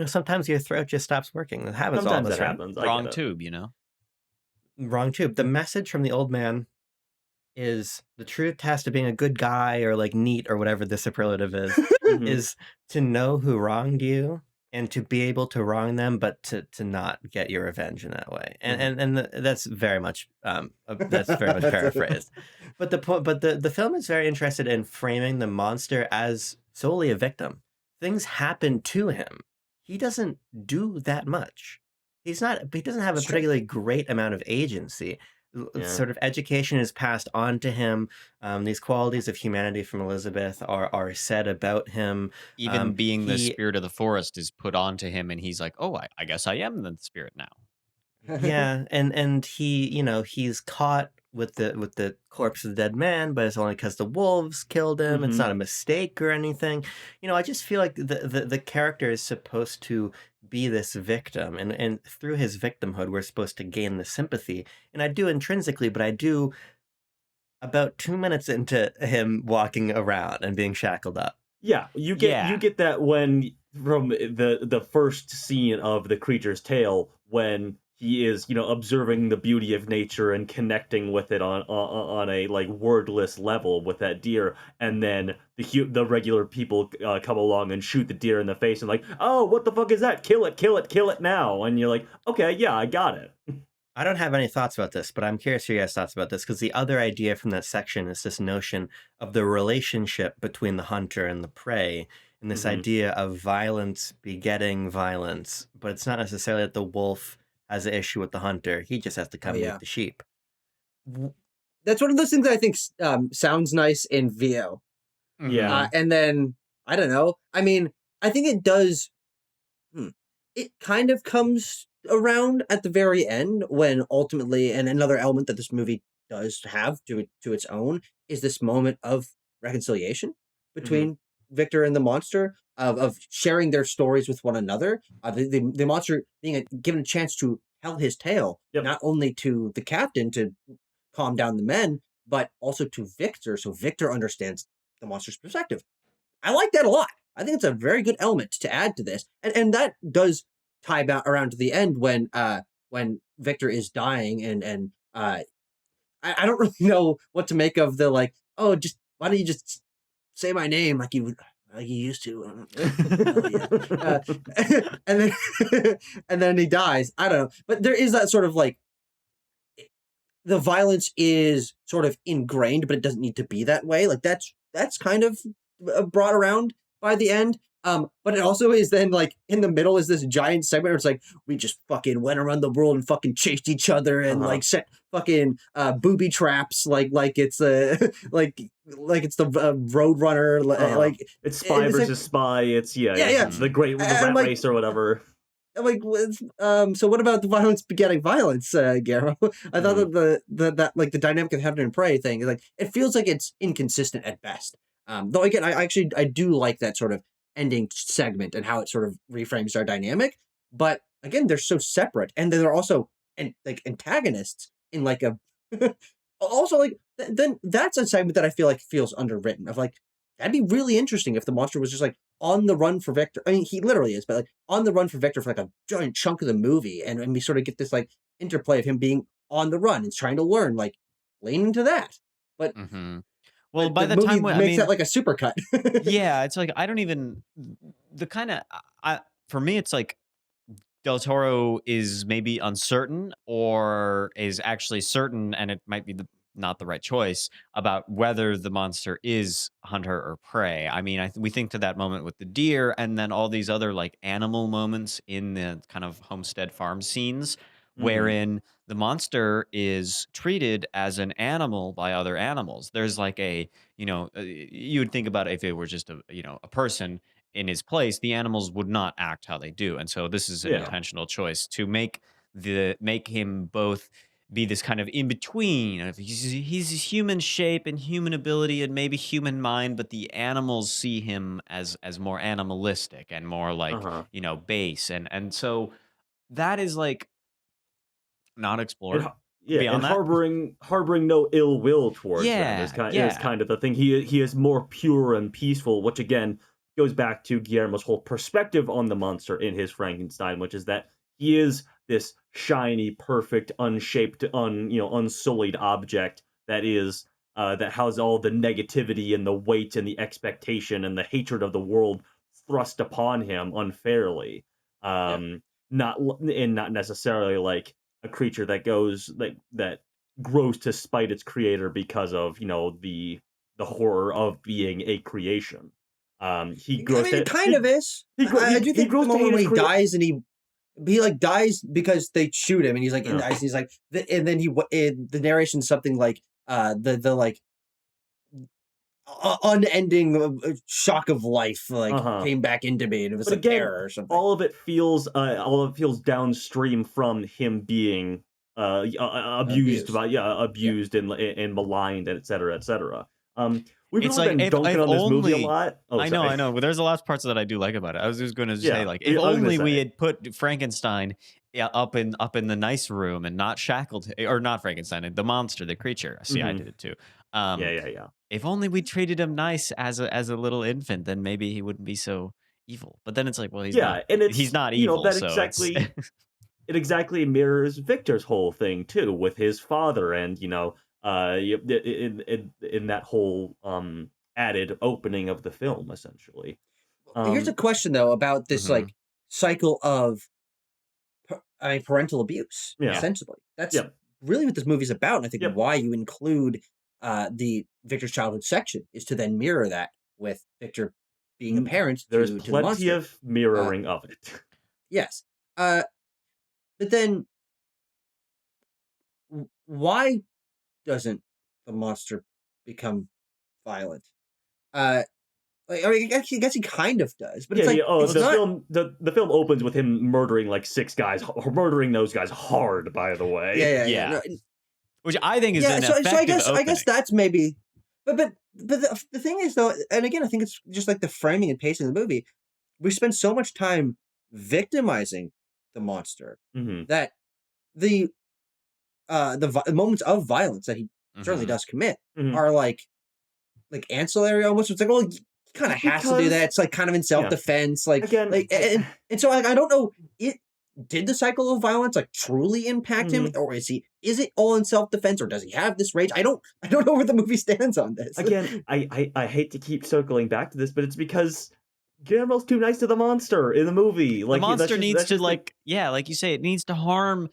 sometimes your throat just stops working. It happens Sometimes all the that time. happens. Wrong tube, Wrong tube. The message from the old man is the true test of being a good guy, or like neat, or whatever the superlative is, is to know who wronged you and to be able to wrong them, but to not get your revenge in that way. And that's very much paraphrased. But the film is very interested in framing the monster as solely a victim. Things happen to him. He doesn't do that much. He doesn't have a particularly great amount of agency. Sort of education is passed on to him. These qualities of humanity from Elizabeth are said about him. Even being the spirit of the forest is put onto him, and he's like, "Oh, I guess I am the spirit now." Yeah, and he, he's caught with the corpse of the dead man, but it's only because the wolves killed him. It's not a mistake or anything. I just feel like the character is supposed to be this victim, and through his victimhood, we're supposed to gain the sympathy. And I do intrinsically, but I do about 2 minutes into him walking around and being shackled up. Yeah, you get that when from the first scene of the creature's tale, when he is, observing the beauty of nature and connecting with it on a like wordless level with that deer, and then the regular people come along and shoot the deer in the face and like, oh, what the fuck is that? Kill it now! And you're like, okay, yeah, I got it. I don't have any thoughts about this, but I'm curious your guys' thoughts about this, because the other idea from that section is this notion of the relationship between the hunter and the prey, and this idea of violence begetting violence, but it's not necessarily that the wolf has an issue with the hunter. He just has to come eat the sheep. That's one of those things I think sounds nice in VO. Yeah. And then, I don't know. I mean, I think it does. It kind of comes around at the very end, when ultimately, and another element that this movie does have to its own, is this moment of reconciliation between Victor and the monster, of sharing their stories with one another. The monster being given a chance to tell his tale, not only to the captain to calm down the men, but also to Victor, so Victor understands the monster's perspective. I like that a lot. I think it's a very good element to add to this, and that does tie back around to the end when Victor is dying, and I don't really know what to make of the like, oh, just why don't you just say my name like you would. Like he used to. And then and then he dies. I don't know, but there is that sort of like the violence is sort of ingrained, but it doesn't need to be that way. Like that's kind of brought around by the end. But it also is then like in the middle is this giant segment where it's like we just fucking went around the world and fucking chased each other and like set fucking booby traps like it's like it's the Road Runner like it's spy versus spy. It's the great rat like, race or whatever. Like, so what about the violence begetting violence, Guillermo? I thought that that like the dynamic of Heaven and Prey thing is like it feels like it's inconsistent at best. Though again, I do like that sort of ending segment and how it sort of reframes our dynamic. But again, they're so separate, and they're also like antagonists in like a also like then that's a segment that I feel like feels underwritten. Of like that'd be really interesting if the monster was just like on the run for Victor. I mean, he literally is, but like on the run for Victor for like a giant chunk of the movie, and we sort of get this like interplay of him being on the run and trying to learn, like lean into that. But well, by the movie time makes that like a supercut. yeah, it's like I don't even the kind of for me it's like Del Toro is maybe uncertain or is actually certain, and it might be not the right choice about whether the monster is hunter or prey. I mean, we think to that moment with the deer, and then all these other like animal moments in the kind of homestead farm scenes, wherein the monster is treated as an animal by other animals. There's like a, you would think about it if it were just a person in his place, the animals would not act how they do. And so this is an intentional choice to make him both be this kind of in between. He's human shape and human ability and maybe human mind, but the animals see him as more animalistic and more like base, and so that is like not explored. And harboring no ill will towards them is kind of the thing. He is more pure and peaceful, which again goes back to Guillermo's whole perspective on the monster in his Frankenstein, which is that he is this shiny, perfect, unshaped, unsullied object that is that has all the negativity and the weight and the expectation and the hatred of the world thrust upon him unfairly. Not necessarily like a creature that goes that grows to spite its creator because of the horror of being a creation. He grows. I mean, it kind of is. I do think the moment when he dies and he like dies because they shoot him and he's like in the ice and he's like and then the narration's something like the like unending shock of life like came back into me and it was like terror or something. All of it feels downstream from him being abused and maligned and et cetera. We've really been dunking on this movie a lot. I know. But there's a lot of parts that I do like about it. I was just going to say, like, if only we had put Frankenstein up in the nice room and not shackled, or not Frankenstein, the monster, the creature. See, I did it too. If only we treated him nice as a little infant, then maybe he wouldn't be so evil. But then it's like, well, he's not evil. That so exactly it exactly mirrors Victor's whole thing too, with his father, and in that whole added opening of the film, essentially. Here's a question though about this like cycle of parental abuse. Essentially, that's really what this movie's about, and I think why you include the Victor's childhood section is to then mirror that with Victor being a parent. There's plenty of mirroring of it. Yes, but then why doesn't the monster become violent? I guess he kind of does, but it's like the film opens with him murdering like 6 guys, murdering those guys hard. By the way, No, which I think is an effective I guess that's maybe, but the thing is though, and again I think it's just like the framing and pacing of the movie. We spend so much time victimizing the monster that the moments of violence that he certainly does commit are like ancillary almost. It's like, well, he kind of has to do that. It's like kind of in self-defense, and so I don't know it. did the cycle of violence like truly impact him, or is it all in self-defense, or does he have this rage? I don't know where the movie stands on this. Again, I hate to keep circling back to this, but it's because Guillermo's too nice to the monster in the movie. The Like monster needs that's to just like like you say, it needs to harm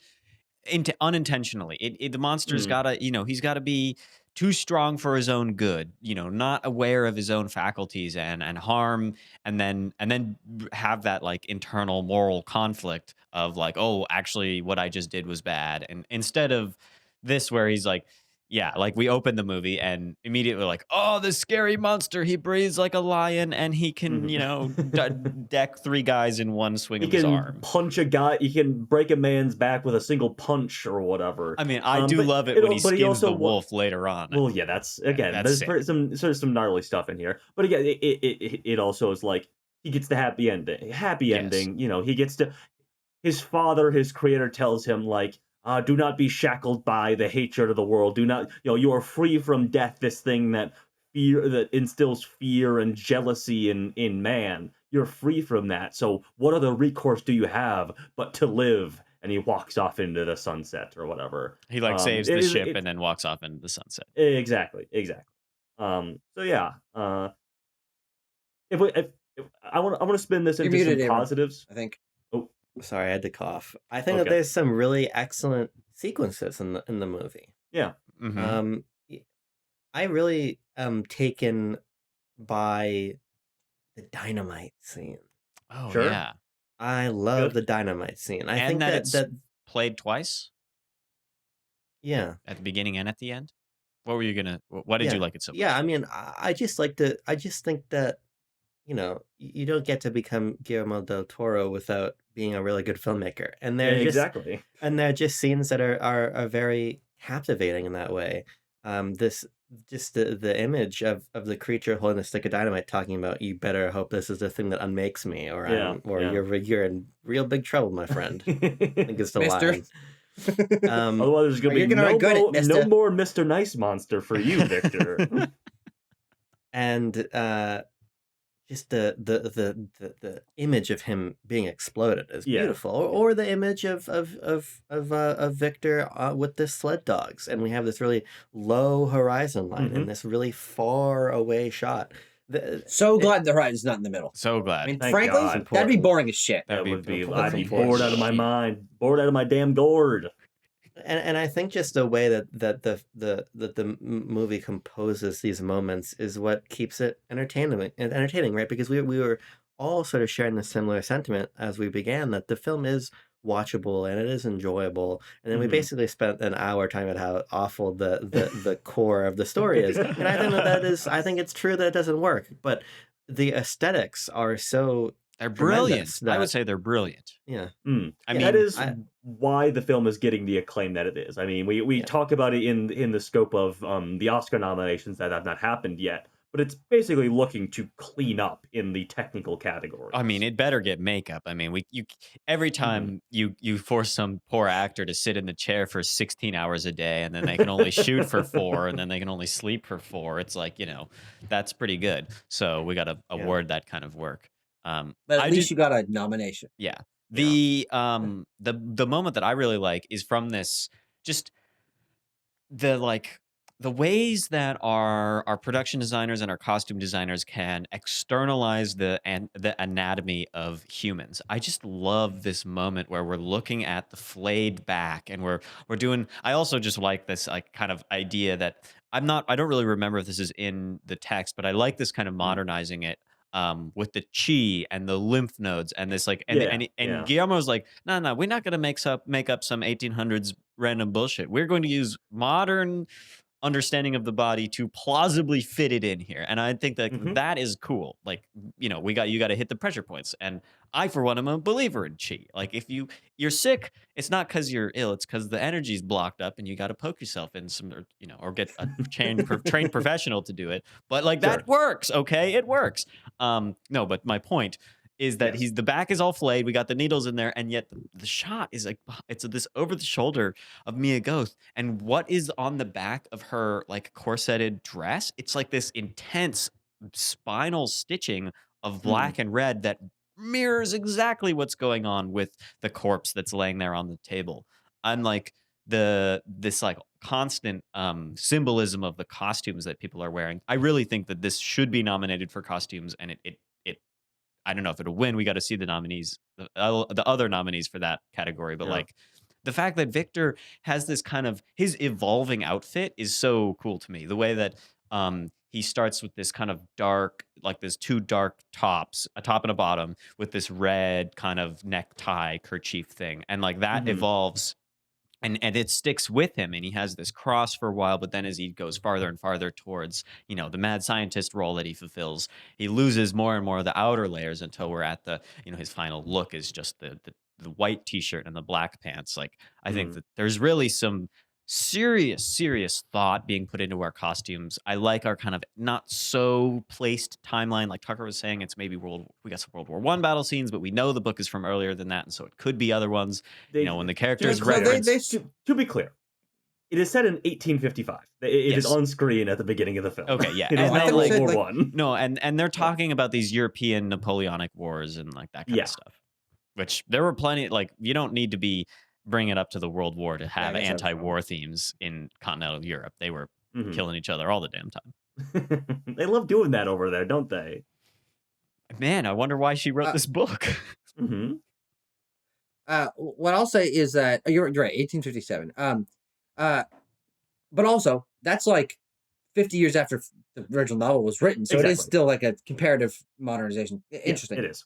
unintentionally. The monster's gotta, he's gotta be too strong for his own good, not aware of his own faculties and harm, and then have that like internal moral conflict of like, oh, actually what I just did was bad. And instead of this where he's like, yeah, like we open the movie and immediately like, oh, this scary monster, he breathes like a lion and he can, deck 3 guys in one swing he of his can arm. punch a guy. He can break a man's back with a single punch or whatever. I mean, I do love it when he skins the wolf later on. Well, yeah, that's again. that's There's some gnarly stuff in here, but again, it also is like he gets the happy ending. Happy ending. He gets to his father, his creator, tells him like, do not be shackled by the hatred of the world. Do not, you are free from death. This thing that instills fear and jealousy in man. You're free from that. So what other recourse do you have but to live? And he walks off into the sunset or whatever. He like saves the ship and then walks off into the sunset. Exactly. So yeah. If I want to spin this into some positives. I think. Oh, sorry, I had to cough. I think that there's some really excellent sequences in the movie. Yeah. Mm-hmm. I really am taken by the dynamite scene. Oh, sure. Yeah. I love the dynamite scene. I think that it's played twice. Yeah. At the beginning and at the end. What were you gonna? Why did you like it so much? Yeah, I mean, I just think that you don't get to become Guillermo del Toro without being a really good filmmaker, and they're just scenes that are very captivating in that way. Just the image of the creature holding a stick of dynamite, talking about, you better hope this is the thing that unmakes me, or you're in real big trouble, my friend. I think it's the line. Otherwise, there's gonna be no more Mr. Nice Monster for you, Victor. And just the image of him being exploded is beautiful, or the image of Victor with the sled dogs, and we have this really low horizon line and this really far away shot. So glad the horizon's not in the middle. So glad. I mean, frankly, that'd be boring as shit. I'd be bored out of my mind, bored out of my damn gourd. And I think just the way that the movie composes these moments is what keeps it entertaining, right? Because we were all sort of sharing the similar sentiment as we began, that the film is watchable and it is enjoyable, and then we basically spent an hour talking about how awful the core of the story is. And I think it's true that it doesn't work, but the aesthetics are so they're brilliant. I would say they're brilliant. Yeah. I mean, that is why the film is getting the acclaim that it is. I mean, we talk about it in the scope of the Oscar nominations that have not happened yet, but it's basically looking to clean up in the technical categories. I mean, it better get makeup. I mean, every time you force some poor actor to sit in the chair for 16 hours a day, and then they can only shoot for 4, and then they can only sleep for 4. It's like, that's pretty good. So we got to award that kind of work. But at least you got a nomination. Yeah. The moment that I really like is from this, just the ways that our production designers and our costume designers can externalize the anatomy of humans. I just love this moment where we're looking at the flayed back, and we're doing. I also just like this kind of idea that I don't really remember if this is in the text, but I like this kind of modernizing it. With the chi and the lymph nodes and this and Guillermo's like, no, we're not gonna make up some 1800s random bullshit. We're going to use modern understanding of the body to plausibly fit it in here, and I think that that is cool. Like, you got to hit the pressure points, and I, for one, am a believer in chi. Like, if you're sick, it's not because you're ill, it's because the energy's blocked up, and you got to poke yourself in some, or get a trained professional to do it. But like that works, okay? It works. No, but my point is that the back is all flayed. We got the needles in there, and yet the shot is like, it's this over the shoulder of Mia Goth, and what is on the back of her like corseted dress? It's like this intense spinal stitching of black and red that mirrors exactly what's going on with the corpse that's laying there on the table. Unlike this like constant symbolism of the costumes that people are wearing. I really think that this should be nominated for costumes, and it I don't know if it'll win. We got to see the nominees, the other nominees for that category. But Yeah. like the fact that Victor has this kind of his evolving outfit is so cool to me. The way that he starts with this kind of dark, like there's two dark tops, a top and a bottom, with this red kind of necktie kerchief thing, and like that Mhm. evolves. And it sticks with him, and he has this cross for a while, but then as he goes farther and farther towards, you know, the mad scientist role that he fulfills, he loses more and more of the outer layers until we're at the, you know, his final look is just the white t-shirt and the black pants. Like, I think Mhm. that there's really some serious thought being put into our costumes. I like our kind of not so placed timeline. Like Tucker was saying, it's maybe we got some World War I battle scenes, but we know the book is from earlier than that, and so it could be other ones. You know, when the characters to be clear, reference to be clear, it is set in 1855. It is Yes. on screen at the beginning of the film. Okay, yeah. It is And not then, World like- War like- One. No, and they're talking about these European Napoleonic wars and like that kind Yeah. of stuff. Which there were plenty. Like, you don't need to be bringing it up to the World War to have I guess that's anti-war themes in continental Europe. They were Mhm. killing each other all the damn time. They love doing that over there, don't they? Man, I wonder why she wrote this book. hmm What I'll say is that you're right, 1857. But also that's like 50 years after the original novel was written, so it is Exactly. still like a comparative modernization. Interesting. It is.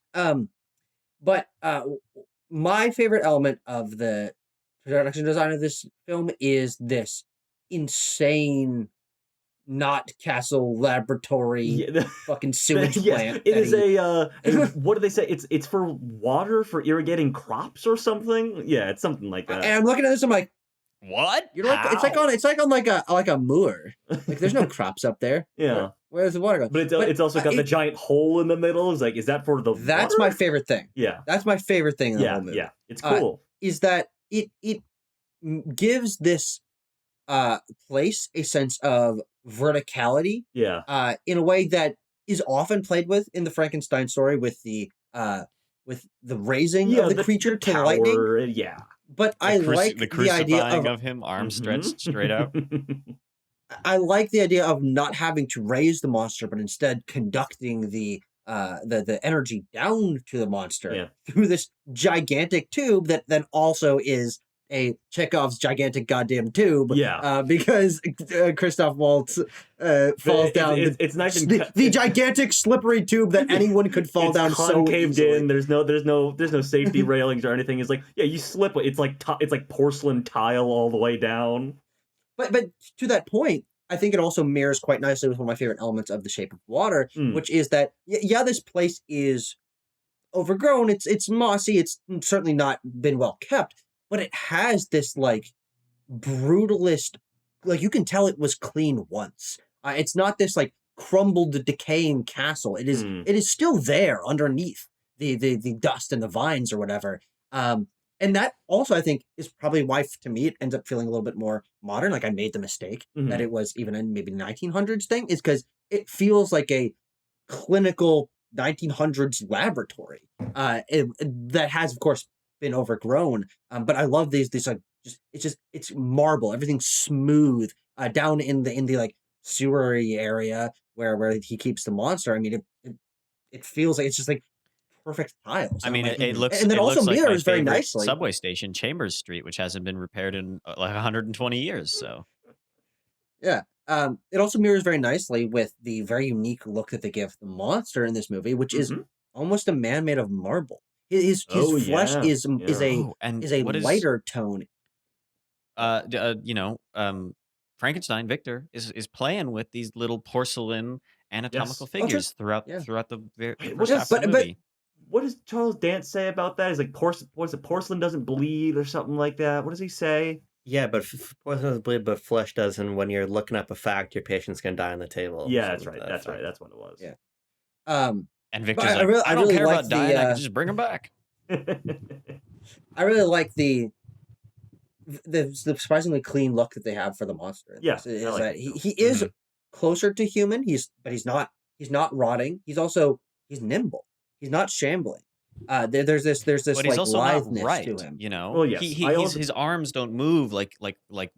But my favorite element of the production design of this film is this insane, not castle laboratory Yeah, fucking sewage yes, plant. it that is he- what do they say? It's for water for irrigating crops or something. Yeah, it's something like that. And I'm looking at this, I'm like, What? you're like, it's like on like a moor. Like there's no crops up there. Yeah. Where's the water going? But it's also got the giant hole in the middle. It's like, is that for the That's water? my favorite thing. Yeah. That's my favorite thing in the Yeah. whole movie. Yeah. It's cool. Is that it gives this place a sense of verticality Yeah. in a way that is often played with in the Frankenstein story with the raising Yeah. of the creature to the tower, lightning. Yeah. But I like the the idea crucifying of of him, arms Mhm. stretched straight out. I like the idea of not having to raise the monster, but instead conducting the energy down to the monster Yeah. through this gigantic tube that then also is a Chekhov's gigantic goddamn tube. Yeah. Because Christoph Waltz falls down It's nice and the gigantic slippery tube that anyone could fall it's down so concaved easily. in. There's no safety railings or anything. It's like, yeah, you slip. It's like porcelain tile all the way down. But to that point, I think it also mirrors quite nicely with one of my favorite elements of The Shape of Water, Mm. which is that yeah, this place is overgrown. It's mossy. It's certainly not been well kept, but it has this like brutalist. Like you can tell it was clean once. It's not this like crumbled, decaying castle. It is Mm. it is still there underneath the dust and the vines or whatever. And that also, I think, is probably why, to me, it ends up feeling a little bit more modern. Like I made the mistake Mhm. that it was even in maybe 1900s thing, is because it feels like a clinical 1900s laboratory that has, of course, been overgrown. But I love these like it's marble. Everything's smooth down in the like sewery area where he keeps the monster. I mean, it feels like it's just like perfect tiles. I mean, it looks and then it also looks like my mirrors very favorite nicely. subway station, Chambers Street, which hasn't been repaired in like 120 years. So Yeah. It also mirrors very nicely with the very unique look that they give the monster in this movie, which is Mhm. almost a man made of marble. His Oh, flesh yeah. is Yeah. a what lighter tone. you know, Frankenstein Victor is playing with these little porcelain anatomical Yes. Oh, sure. figures throughout Yeah. the Wait, first what half is- of the but- movie. What does Charles Dance say about that? He's like, porcelain doesn't bleed or something like that. What does he say? Yeah, but poison doesn't bleed, but flesh does. And when you're looking up a fact, your patient's gonna die on the table. Yeah, something that's to right. that That's right. effect. That's what it was. Yeah. Um, And Victor's I like, really- I I don't really care like about dying. the, I can just bring him back. I really like the surprisingly clean look that they have for the monster. in Yeah, this, is I like that it he too. he is Mhm. closer to human. He's not rotting. He's nimble. He's not shambling. There's this But he's like also not litheness right, to him. you know? Well, yes, I also His arms don't move like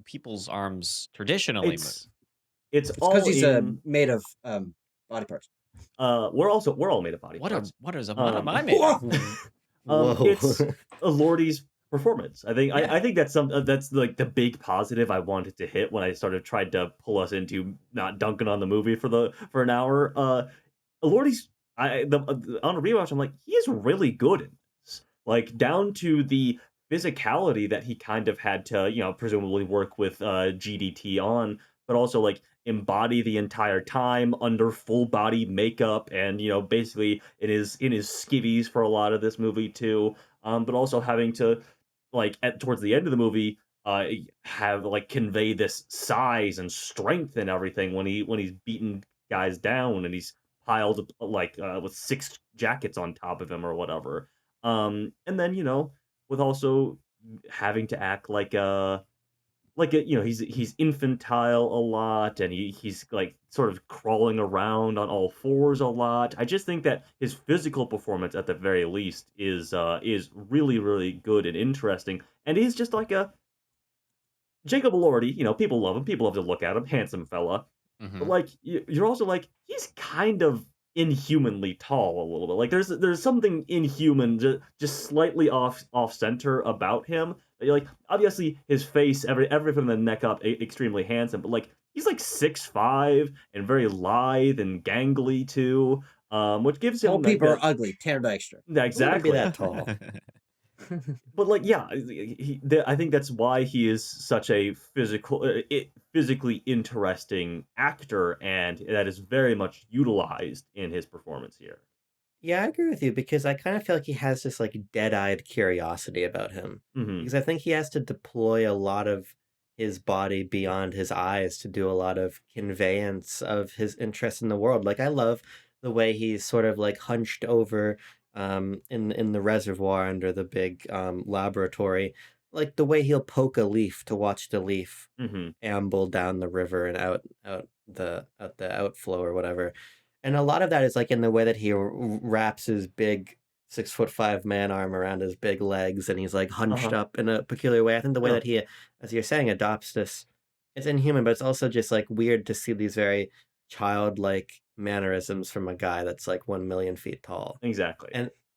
people's arms traditionally move. it's It's because all he's in. made of body parts. We're all made of body parts. What am Um, I made of? Whoa. it's Elordi's performance. I think Yeah. I think that's like the big positive I wanted to hit when I tried to pull us into not dunking on the movie for an hour. Elordi's on a rewatch, I'm like, he is really good in this. Like down to the physicality that he kind of had to, presumably work with GDT on, but also like embody the entire time under full body makeup and basically in his skivvies for a lot of this movie too. But also having to towards the end of the movie have like convey this size and strength and everything when he's beating guys down and he's piled with six jackets on top of him or whatever. And then with also having to act he's infantile a lot and he's like sort of crawling around on all fours a lot. I just think that his physical performance at the very least is really really good and interesting, and he's just like a Jacob Elordi. People love him, people love to look at him, handsome fella. But Mhm. like you're also like he's kind of inhumanly tall a little bit. Like there's something inhuman, just slightly off center about him. You're like obviously his face, every from the neck up, extremely handsome. But like he's like 6'5" and very lithe and gangly too, which gives him All like people that. are ugly. Tanner Dykstra. Yeah, Who wouldn't be exactly. that tall? But like yeah, I think that's why he is such a physically interesting actor, and that is very much utilized in his performance here. Yeah, I agree with you because I kind of feel like he has this like dead-eyed curiosity about him. Hmm. Because I think he has to deploy a lot of his body beyond his eyes to do a lot of conveyance of his interest in the world. Like I love the way he's sort of like hunched over in the reservoir under the big laboratory. Like the way he'll poke a leaf to watch the leaf Hmm. amble down the river and out the outflow or whatever. And a lot of that is like in the way that he wraps his big 6'5" man arm around his big legs and he's like hunched Uh-huh. up in a peculiar way. I think the way Yeah. that he, as you're saying, adopts this, it's inhuman, but it's also just like weird to see these very childlike mannerisms from a guy that's like 1 million feet tall. Exactly.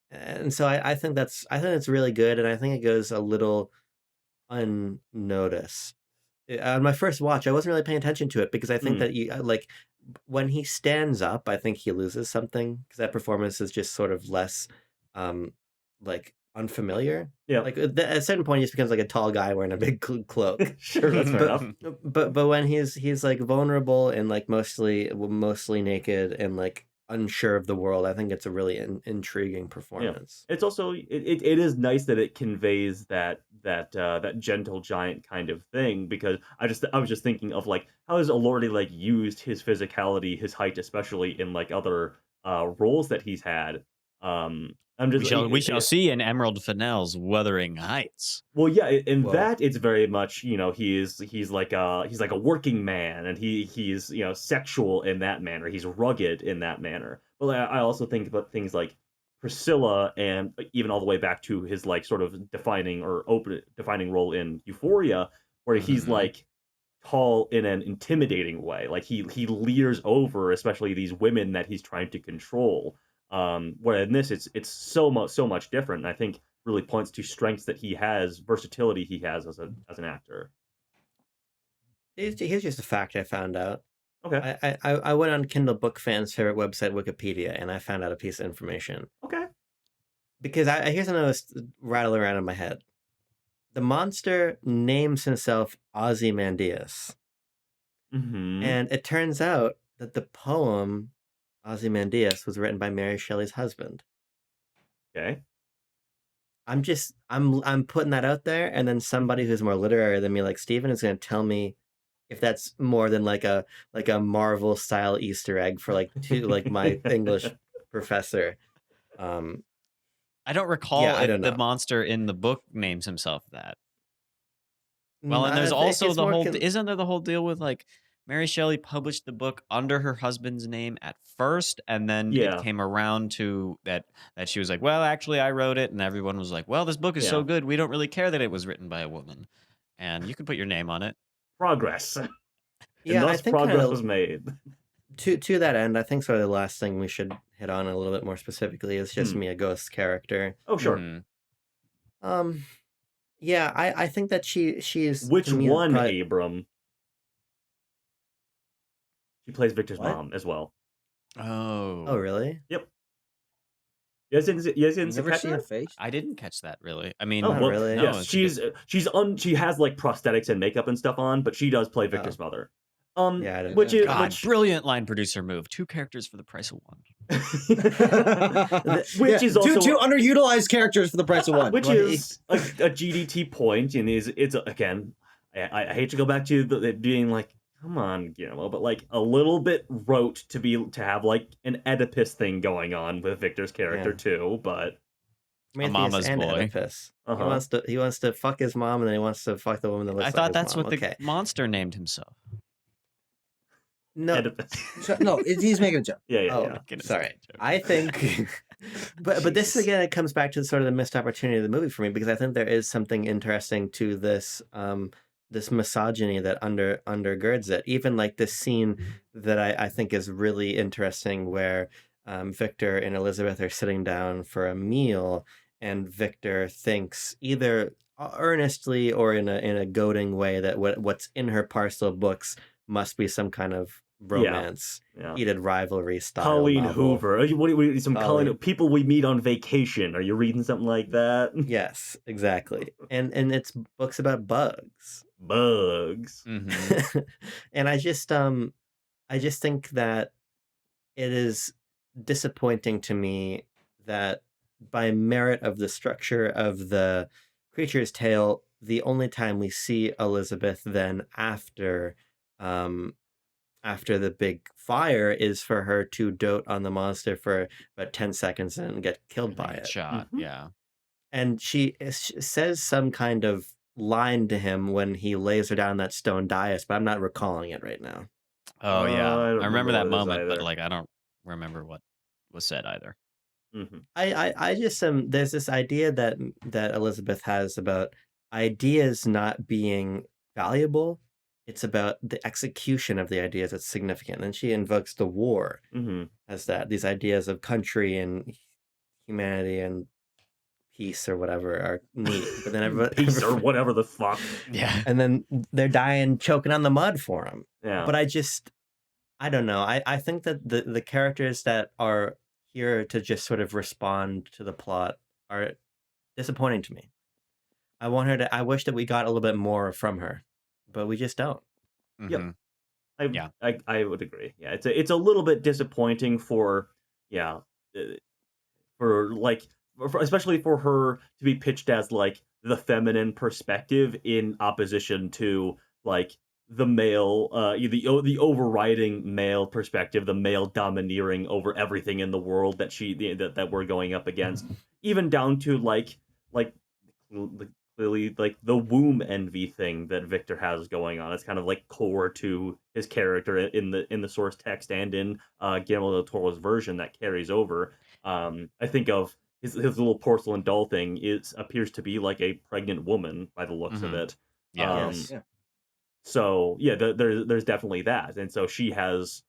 And so I think it's really good, and I think it goes a little unnoticed. On my first watch, I wasn't really paying attention to it because I think Mm. that you like when he stands up, I think he loses something because that performance is just sort of less, like unfamiliar. Yeah. Like at a certain point, he just becomes like a tall guy wearing a big cloak. Sure, that's fair enough. But when he's like vulnerable and like mostly naked and like unsure of the world, I think it's a really intriguing performance. It's also it is nice that it conveys that gentle giant kind of thing, because I was just thinking of like how has Elordi like used his physicality, his height especially in like other roles that he's had. I'm just We shall see in Emerald Fennell's Wuthering Heights. Well, yeah, in Whoa. that it's very much he's like a working man, and he's sexual in that manner. He's rugged in that manner. But like, I also think about things like Priscilla, and even all the way back to his like sort of defining role in Euphoria, where he's Mhm. like tall in an intimidating way. Like he leers over, especially these women that he's trying to control. Where in this, it's so much different. And I think really points to strengths that he has, versatility he has as an actor. Here's just a fact I found out. Okay. I went on Kindle Book Fan's favorite website, Wikipedia, and I found out a piece of information. Okay. Because here's something that was rattling around in my head. The monster names himself Ozymandias. Mm-hmm. And it turns out that the poem Ozymandias was written by Mary Shelley's husband. Okay. I'm putting that out there, and then somebody who's more literary than me, like Steven, is gonna tell me if that's more than like a Marvel style Easter egg for like my English professor. I don't recall Yeah, I if don't the know. monster in the book names himself that. Well, and there's I think also it's the more whole isn't there the whole deal with like Mary Shelley published the book under her husband's name at first, and then Yeah. it came around to that she was like, well, actually, I wrote it, and everyone was like, well, this book is so Yeah. good, we don't really care that it was written by a woman, and you can put your name on it. Progress. Yeah, and I thus think progress kinda- was made. to that end, I think sort of the last thing we should hit on a little bit more specifically is just Hmm. Mia Ghost's character. Oh, sure. Mhm. Yeah, I think that she's Which to me, one, probably- Abram? She plays Victor's What? mom as well. Oh. Oh, really? You guys didn't You catch never see her that? face? I didn't catch that, really. I mean, Oh, Not well, really. no, yes, she has like prosthetics and makeup and stuff on, but she does play Victor's mother. Yeah, I didn't which know. is God, which, brilliant line producer move. 2 characters for the price of 1. which is also two underutilized characters for the price of one. which Well, is a GDT point, and it's again, I hate to go back to it being like, come on, Guillermo, but like a little bit rote to have like an Oedipus thing going on with Victor's character Yeah. too, but Prometheus mama's and boy. Oedipus. Uh-huh. He wants to fuck his mom, and then he wants to fuck the woman that looks I like thought his that's mom. what the Okay. monster named himself. No, Oedipus. No, he's making a joke. Yeah, Oh, yeah. Goodness, sorry. it's a joke. I think, but this Jesus. again, it comes back to sort of the missed opportunity of the movie for me, because I think there is something interesting to this this misogyny that undergirds it. Even like this scene that I think is really interesting, where Victor and Elizabeth are sitting down for a meal, and Victor thinks either earnestly or in a goading way that what's in her parcel of books must be some kind of romance, Yeah. heated rivalry style. Colleen novel. Hoover. Some Colleen. Colleen people we meet on vacation. Are you reading something like that? Yes, exactly. And it's books about bugs. Bugs. Mhm. And I just think that it is disappointing to me that by merit of the structure of the creature's tale, the only time we see Elizabeth then after the big fire is for her to dote on the monster for about 10 seconds and get killed by it. Shot, Mhm. yeah. And she says some kind of line to him when he lays her down that stone dais, but I'm not recalling it right now. Oh, yeah. I I don't remember that what it is moment, but either. like I don't remember what was said either. Mhm. I just there's this idea that Elizabeth has about ideas not being valuable. It's about the execution of the ideas that's significant. And she invokes the war Mhm. as that. These ideas of country and humanity and peace or whatever are neat. But then everybody, Peace or whatever the fuck. Yeah. and then they're dying choking on the mud for him. Yeah. But I don't know. I think that the characters that are here to just sort of respond to the plot are disappointing to me. I wish that we got a little bit more from her, but we just don't. Mhm. Yeah. I would agree. Yeah, it's a little bit disappointing for especially for her to be pitched as like the feminine perspective in opposition to like the male, the overriding male perspective, the male domineering over everything in the world that we're going up against, even down to like clearly like the womb envy thing that Victor has going on. It's kind of like core to his character in the source text and in Guillermo del Toro's version that carries over. I think of his little porcelain doll thing appears to be like a pregnant woman by the looks of Mhm. it. Yeah. Yes. Yeah. So yeah, there's definitely that, and so she has.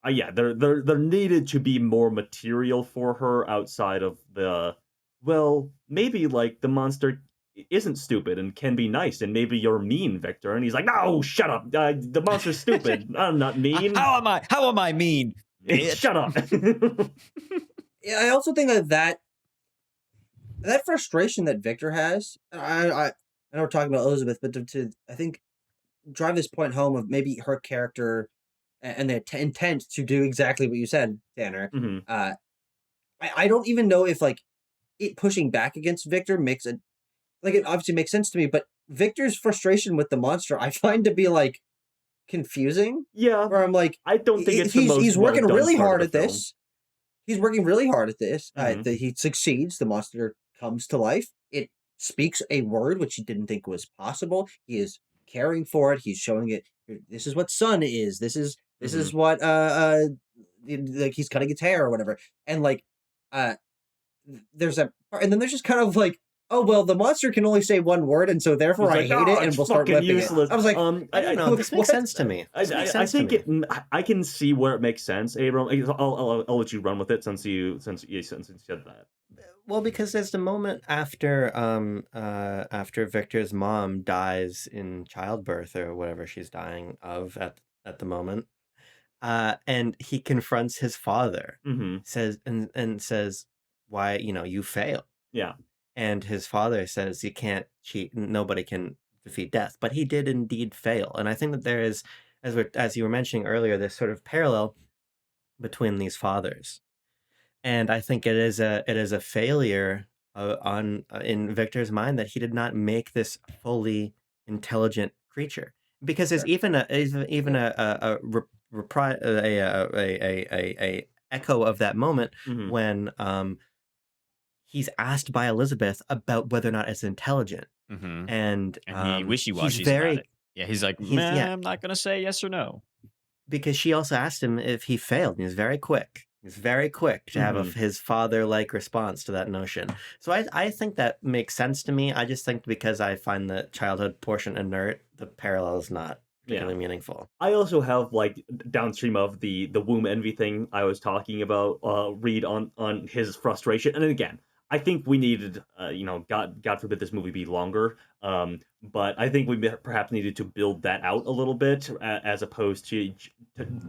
There needed to be more material for her outside of maybe like the monster isn't stupid and can be nice, and maybe you're mean, Victor. And he's like, no, shut up. The monster's stupid. I'm not mean. How am I mean? bitch? Shut up. Yeah, I also think that frustration that Victor has, I know we're talking about Elizabeth, but to I think drive this point home of maybe her character and the intent to do exactly what you said, Tanner. Mhm. I don't even know if like it pushing back against Victor makes it like it obviously makes sense to me, but Victor's frustration with the monster I find to be like confusing. Yeah, Where I'm like, I don't think it's the most he's working well-done really part hard of at the film. this. He's working really hard at this. Mhm. He succeeds. The monster comes to life. It speaks a word which he didn't think was possible. He is caring for it. He's showing it this is what sun is. This is Mhm. what like he's cutting his hair or whatever. And like uh there's a and then there's just kind of like, oh well, the monster can only say one word, and so therefore He's I like, hate it, "Oh, and it's we'll start fucking whipping it. useless." I was like, I don't know. This makes what? sense to me. This makes I sense to think me. I can see where it makes sense, Abram. I'll let you run with it since you said that. Well, because there's the moment after Victor's mom dies in childbirth or whatever she's dying of at the moment. And he confronts his father, Mm-hmm. says and says, "Why, you fail." Yeah. And his father says, "You can't cheat. Nobody can defeat death." But he did indeed fail. And I think that there is, as you were mentioning earlier, this sort of parallel between these fathers. And I think it is a failure in Victor's mind that he did not make this fully intelligent creature, because there's Sure. even a echo of that moment Mm-hmm. when he's asked by Elizabeth about whether or not it's intelligent, Mm-hmm. and And he he's wishy-washies about very it. Yeah, he's like, he's man, yeah I'm not gonna say yes or no. because she also asked him if he failed, and he's very quick. He's very quick to have Mm-hmm. his father-like response to that notion. So I think that makes sense to me. I just think because I find the childhood portion inert, the parallel is not particularly meaningful. I also have like downstream of the womb envy thing I was talking about. Read on his frustration, and then again, I think we needed, God forbid this movie be longer. But I think we perhaps needed to build that out a little bit, as opposed to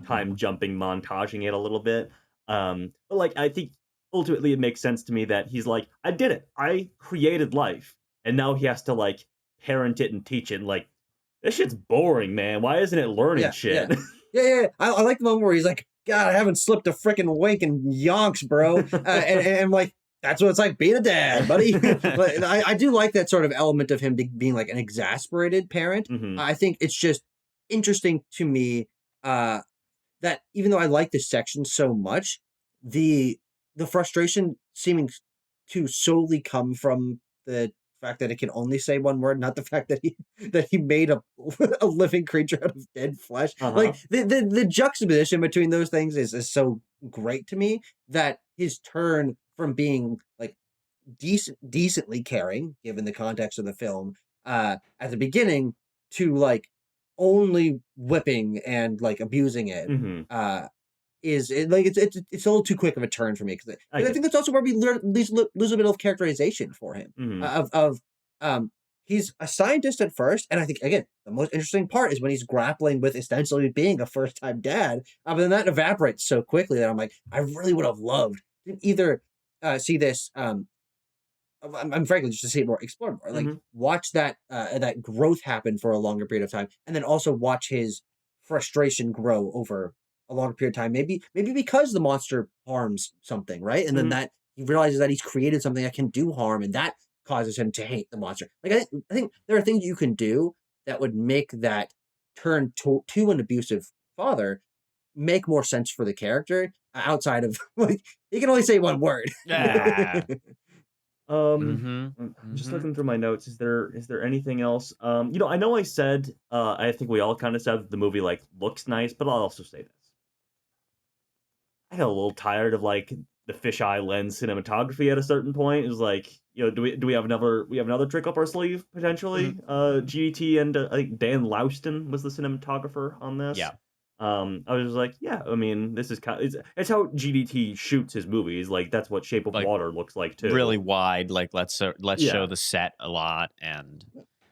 time jumping, montaging it a little bit. But like I think ultimately it makes sense to me that he's like, I did it, I created life, and now he has to like parent it and teach it. And like, this shit's boring, man. Why isn't it learning Yeah, shit? yeah. I like the moment where he's like, God, I haven't slipped a freaking wink in yonks, bro. And I'm like, that's what it's like being a dad, buddy. But I do like that sort of element of him being like an exasperated parent. Hmm. I think it's just interesting to me that even though I like this section so much, the frustration seeming to solely come from the fact that it can only say one word, not the fact that he made a a living creature out of dead flesh. Uh-huh. Like the juxtaposition between those things is so great to me, that his turn from being like decently caring, given the context of the film, at the beginning, to like only whipping and like abusing it, Hmm. uh, like it's a little too quick of a turn for me, because I I get think that. that's also where we lose a bit of characterization for him, Hmm. of he's a scientist at first, and I think again the most interesting part is when he's grappling with essentially being a first time dad, but then that evaporates so quickly that I'm like, I really would have loved to either see this I'm frankly just to see it more, explore more, like Hmm. watch that that growth happen for a longer period of time, and then also watch his frustration grow over a longer period of time. Maybe because the monster harms something, right? And then Hmm. that he realizes that he's created something that can do harm, and that causes him to hate the monster. Like I think there are things you can do that would make that turn to an abusive father make more sense for the character, outside of like he can only say one word. Yeah. Mm-hmm. I'm just Mm-hmm. looking through my notes. Is there anything else? I know I said, I think we all kind of said that the movie like looks nice, but I'll also say this. I got a little tired of like the fisheye lens cinematography at a certain point. It was like, do we have another trick up our sleeve potentially? GDT and I think Dan Louston was the cinematographer on this. Yeah. I was just like, yeah, I mean, this is it's how GDT shoots his movies. Like that's what Shape of Like Water looks like really too. wide. Like let's show Yeah, the set a lot, and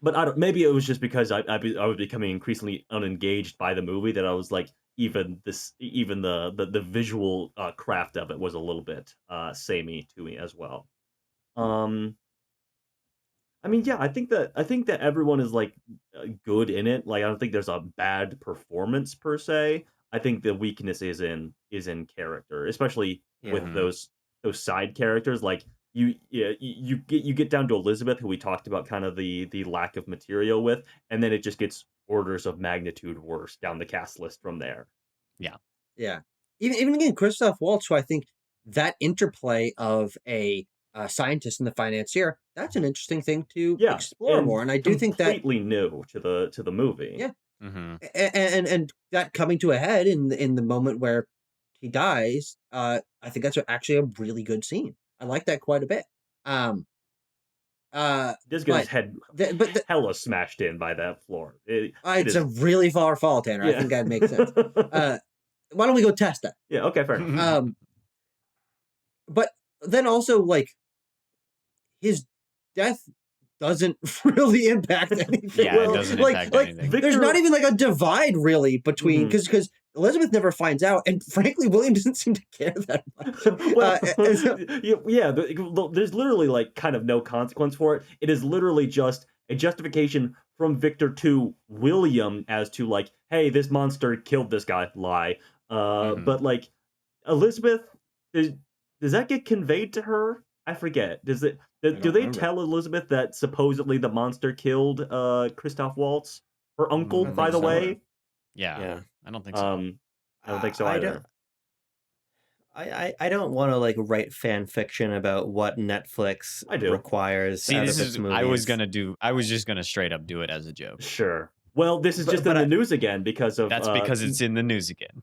but I don't. Maybe it was just because I was becoming increasingly unengaged by the movie that I was like, even the visual craft of it was a little bit samey to me as well. Um, I mean, yeah, I think that everyone is like good in it. Like, I don't think there's a bad performance per se. I think the weakness is in character, especially Yeah. with those side characters. Like you get down to Elizabeth, who we talked about, kind of the lack of material with, and then it just gets orders of magnitude worse down the cast list from there. yeah. Yeah. Even again, Christoph Waltz, who I think that interplay of a scientist and the financier, that's an interesting thing to Yeah, explore and more. And I do think that, completely new to the movie. yeah, And that coming to a head in the moment where he dies, I think that's actually a really good scene. I like that quite a bit. Just get his But head but hella smashed in by that floor. it's a really far fall, Tanner. I think that makes sense. Why don't we go test that? Yeah. Okay. Fair enough. But then also, like, his death doesn't really impact anything. Yeah, it doesn't impact anything. There's not even like a divide really between because Elizabeth never finds out, and frankly, William doesn't seem to care that much. Yeah, there's literally like kind of no consequence for it. It is literally just a justification from Victor to William as to like, hey, this monster killed this guy. Lie. But like Elizabeth, does that get conveyed to her? I forget. Do they remember. tell Elizabeth that supposedly the monster killed Christoph Waltz, her uncle, I by think the so. way? Yeah. I don't think so. I don't think so I either. I don't want to like write fan fiction about what Netflix I do. requires See, out this of its is movies. I was just gonna straight up do it as a joke. Sure. Well, this is just in the news again because of That's because it's in the news again.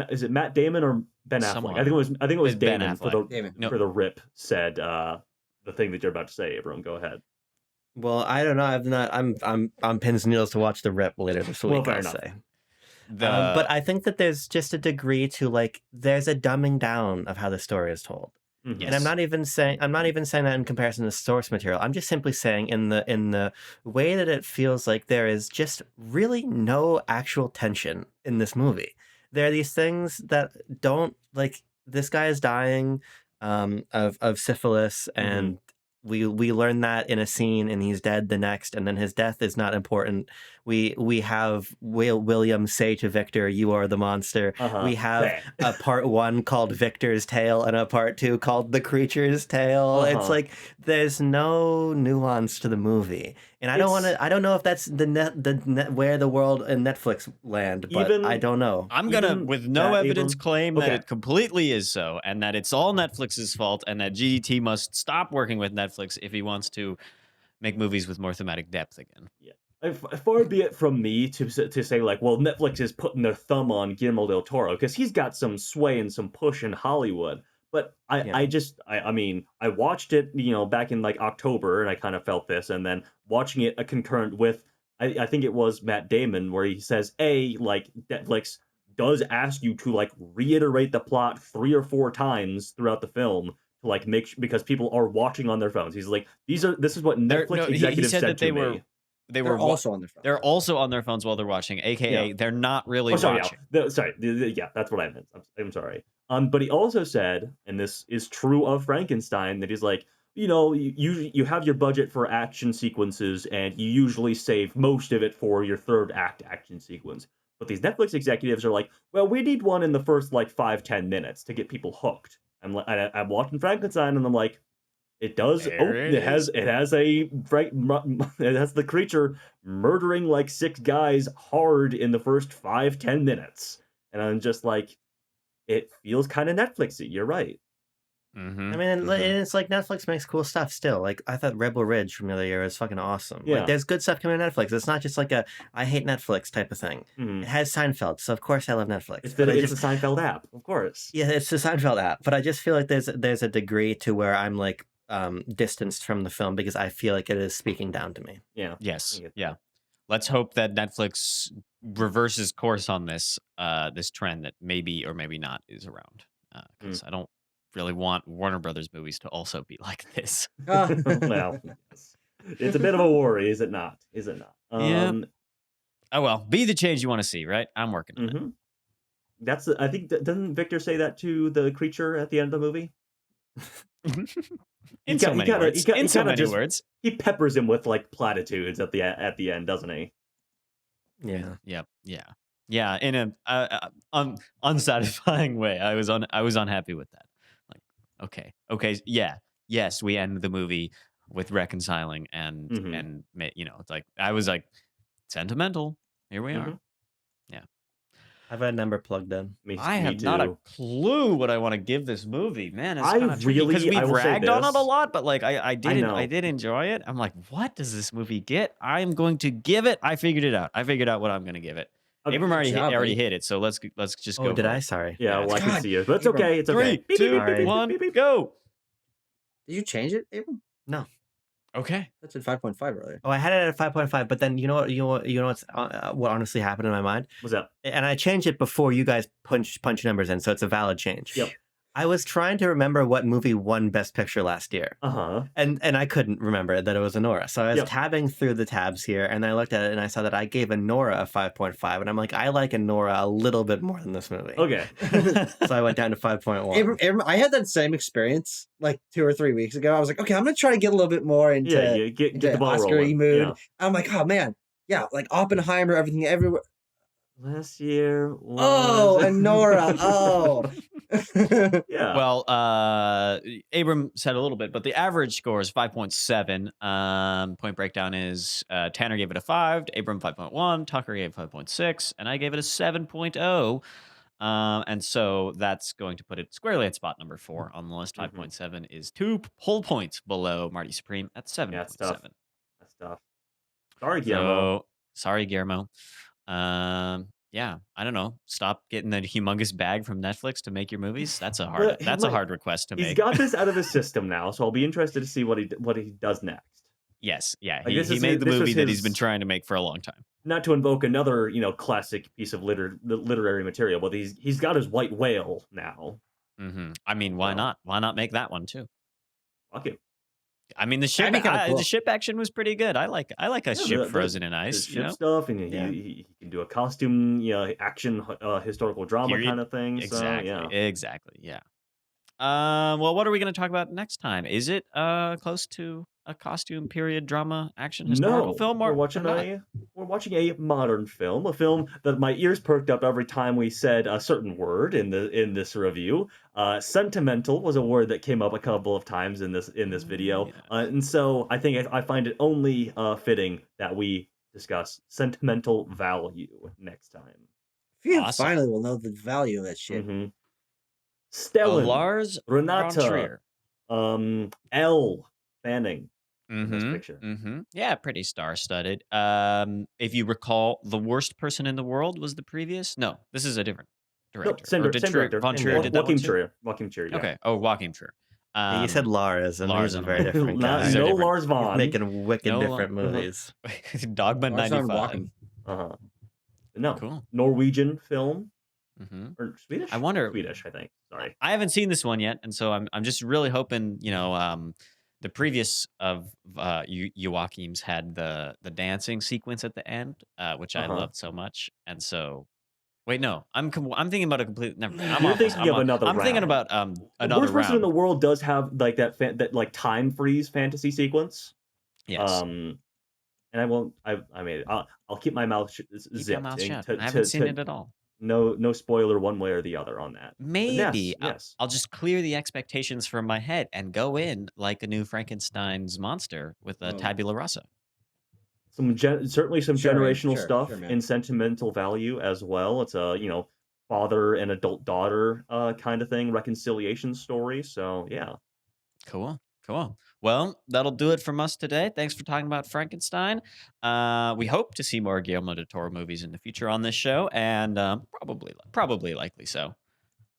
Is it Matt Damon or Ben Affleck? Someone. I think it was It's Ben Damon Affleck. for the rip said the thing that you're about to say. Everyone, go ahead. Well, I don't know. I'm pins and needles to watch the rip later this week. Well, fair I'll enough. say. But I think that there's just a degree to like there's a dumbing down of how the story is told. Mhm. And I'm not even saying that in comparison to source material. I'm just simply saying in the way that it feels like there is just really no actual tension in this movie. There are these things that don't like this guy is dying of syphilis and we learn that in a scene and he's dead the next and then his death is not important. We have William say to Victor, "You are the monster." We have a part 1 called Victor's Tale and a part 2 called The Creature's Tale. It's like there's no nuance to the movie, and I don't know if that's where the world and Netflix land, but I don't know. I'm gonna, with no evidence, Abram? claim that Okay. it completely is so, and that it's all Netflix's fault, and that GDT must stop working with Netflix if he wants to make movies with more thematic depth again. Yeah. Far be it from me to say like, well, Netflix is putting their thumb on Guillermo del Toro because he's got some sway and some push in Hollywood. But I mean, I watched it, back in like October, and I kind of felt this, and then watching it concurrent with, I think it was Matt Damon, where he says, like Netflix does ask you to like reiterate the plot 3 or 4 times throughout the film to like because people are watching on their phones. He's like, this is what Netflix executives said to me. They're also on their phones. They're also on their phones while they're watching, aka they're not really watching. Yeah, that's what I meant. I'm sorry. But he also said, and this is true of Frankenstein, that he's like, you have your budget for action sequences, and you usually save most of it for your third act action sequence. But these Netflix executives are like, well, we need one in the first like 5-10 minutes to get people hooked. I'm watching Frankenstein, and I'm like, it does. It has the creature murdering like 6 guys hard in the first 5-10 minutes, and I'm just like, it feels kind of Netflixy. You're right. I mean, it's like Netflix makes cool stuff still. Like I thought Rebel Ridge from the other year was fucking awesome. Yeah. Like there's good stuff coming to Netflix. It's not just like a I hate Netflix type of thing. It has Seinfeld, so of course I love Netflix. It's the Seinfeld app, of course. Yeah, it's the Seinfeld app, but I just feel like there's a degree to where I'm like distanced from the film because I feel like it is speaking down to me. Yeah. Yes. Yeah. Let's hope that Netflix reverses course on this this trend that maybe or maybe not is around. Because I don't really want Warner Brothers movies to also be like this. Well, yes. It's a bit of a worry, is it not? Is it not? Yeah. Oh well, be the change you want to see, right? I'm working on it. I think doesn't Victor say that to the creature at the end of the movie? In so many words. He peppers him with like platitudes at the end, doesn't he? Yeah. Yep. Yeah. In a unsatisfying way. I was unhappy with that. Like, okay, yeah, yes, we end the movie with reconciling and it's like I was like sentimental. Here we are. Yeah. I've got a number plugged in. I have not a clue what I want to give this movie. Man, it's I kind of tricky really- because I we've will say ragged on it a this. lot, but like I know. did enjoy it. I'm like, what does this movie get? I'm going to give it. I figured it out. I figured out what I'm going to give it. Okay, Abram good already job, already buddy. hit it, so let's just go. Oh, did for I? it. Sorry. Yeah, Yeah, well, I God, can see it, but it's Abram. okay. It's okay. 3, 2, Sorry. 1, go. Did you change it, Abram? No. Okay. That's at 5.5 earlier. Oh, I had it at 5.5, but then you know what's what honestly happened in my mind, What's up? and I changed it before you guys punch numbers in, so it's a valid change. Yep. I was trying to remember what movie won Best Picture last year, Uh-huh. and I couldn't remember that it was Anora. So I was Yep. tabbing through the tabs here, and I looked at it, and I saw that I gave Anora a 5.5, and I'm like, I like Anora a little bit more than this movie. Okay. So I went down to 5.1. Abram, I had that same experience like 2 or 3 weeks ago. I was like, okay, I'm gonna try to get a little bit more into, Yeah, yeah, get the ball Oscar-y rolling. mood. Yeah. I'm like, oh man, yeah, like Oppenheimer, everything everywhere. Last year was... Oh, and Nora. Oh. Yeah. Well, Abram said a little bit, but the average score is 5.7. Point breakdown is Tanner gave it a 5, Abram 5.1, Tucker gave it 5.6, and I gave it a 7.0. And so that's going to put it squarely at spot number 4 on the list. 5.7 is 2 whole points below Marty Supreme at 7.7. Yeah, it's tough. That's tough. Sorry, Guillermo. So, sorry, Guillermo. Yeah, I don't know. Stop getting that humongous bag from Netflix to make your movies. That's a hard. But, That's a like, hard request to He's make. got this out of his system now, so I'll be interested to see what he does next. Yes, yeah. Like, He made the this was movie that he's his- been trying to make for a long time. Not to invoke another, classic piece of literary material, but he's got his white whale now. I mean, why Well. not? Why not make that one too? Fuck it. I mean, the ship. That'd be kinda cool. The ship action was pretty good. I like a ship the- frozen in His ice. ship You know, stuff, and Yeah. he can do a costume, action, historical drama Period. kind of thing. exactly, So, yeah. exactly. Yeah. Well, what are we going to talk about next time? Is it close to a costume period drama action historical No, film? we're Or watching not? we're watching a modern film, a film that my ears perked up every time we said a certain word in this review. Sentimental was a word that came up a couple of times in this video, Yeah. and so I think I find it only fitting that we discuss sentimental value next time. Phew, Awesome. finally, we'll know the value of that shit. Mhm. Stellan, Lars von Renata, Trier. Elle Fanning. Best Mhm, Picture. mhm. Yeah, pretty star-studded. If you recall, The Worst Person in the World was the previous. No, this is a different No, director. same, Or did same Trier- director. Von And Trier did that one Joachim too? Trier. Joachim Trier, yeah. Okay. Oh, Joachim Trier. You said Lars, and Lars he's a and very Lars. different Not- guy. These are no different. Lars He's Von. making wicked No, different uh-huh. movies. Dogma Lars von 95. Walken. Uh-huh. No. Cool. Norwegian film hmm or Swedish? I wonder. Swedish, I think. Sorry. I haven't seen this one yet, and so I'm just really hoping. The previous of Joachim's had the dancing sequence at the end, which I Uh-huh. loved so much, and so. Wait, no, I'm thinking about a complete. Never mind. I'm You're off this. thinking of another I'm thinking round. about The another Worst Person in round. the World does have like that like time freeze fantasy sequence. Yes. And I won't. I mean, I'll keep my mouth Keep zipped. your mouth and shut. to- I haven't to- seen to- it at all. No spoiler one way or the other on that. But Maybe yes. I'll just clear the expectations from my head and go in like a new Frankenstein's monster with a Oh. tabula rasa. Certainly some Sure, generational sure, stuff sure, man. in sentimental value as well. It's a father and adult daughter kind of thing, reconciliation story. So yeah. Cool. Well, that'll do it from us today. Thanks for talking about Frankenstein. We hope to see more Guillermo del Toro movies in the future on this show, and probably likely so.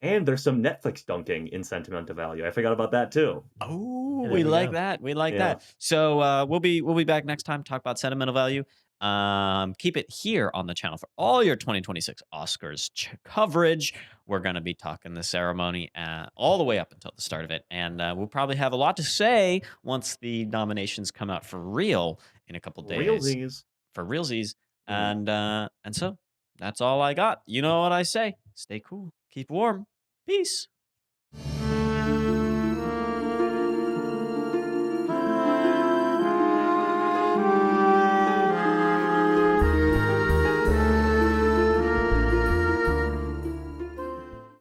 And there's some Netflix dunking in sentimental value. I forgot about that too. Oh, There we we like go. that. We like Yeah. that. So we'll be back next time to talk about sentimental value. Keep it here on the channel for all your 2026 Oscars coverage. We're going to be talking the ceremony all the way up until the start of it, and we'll probably have a lot to say once the nominations come out for real in a couple days. Realsies. For realsies, Mhm. and so that's all I got. You know what I say? Stay cool, keep warm, peace.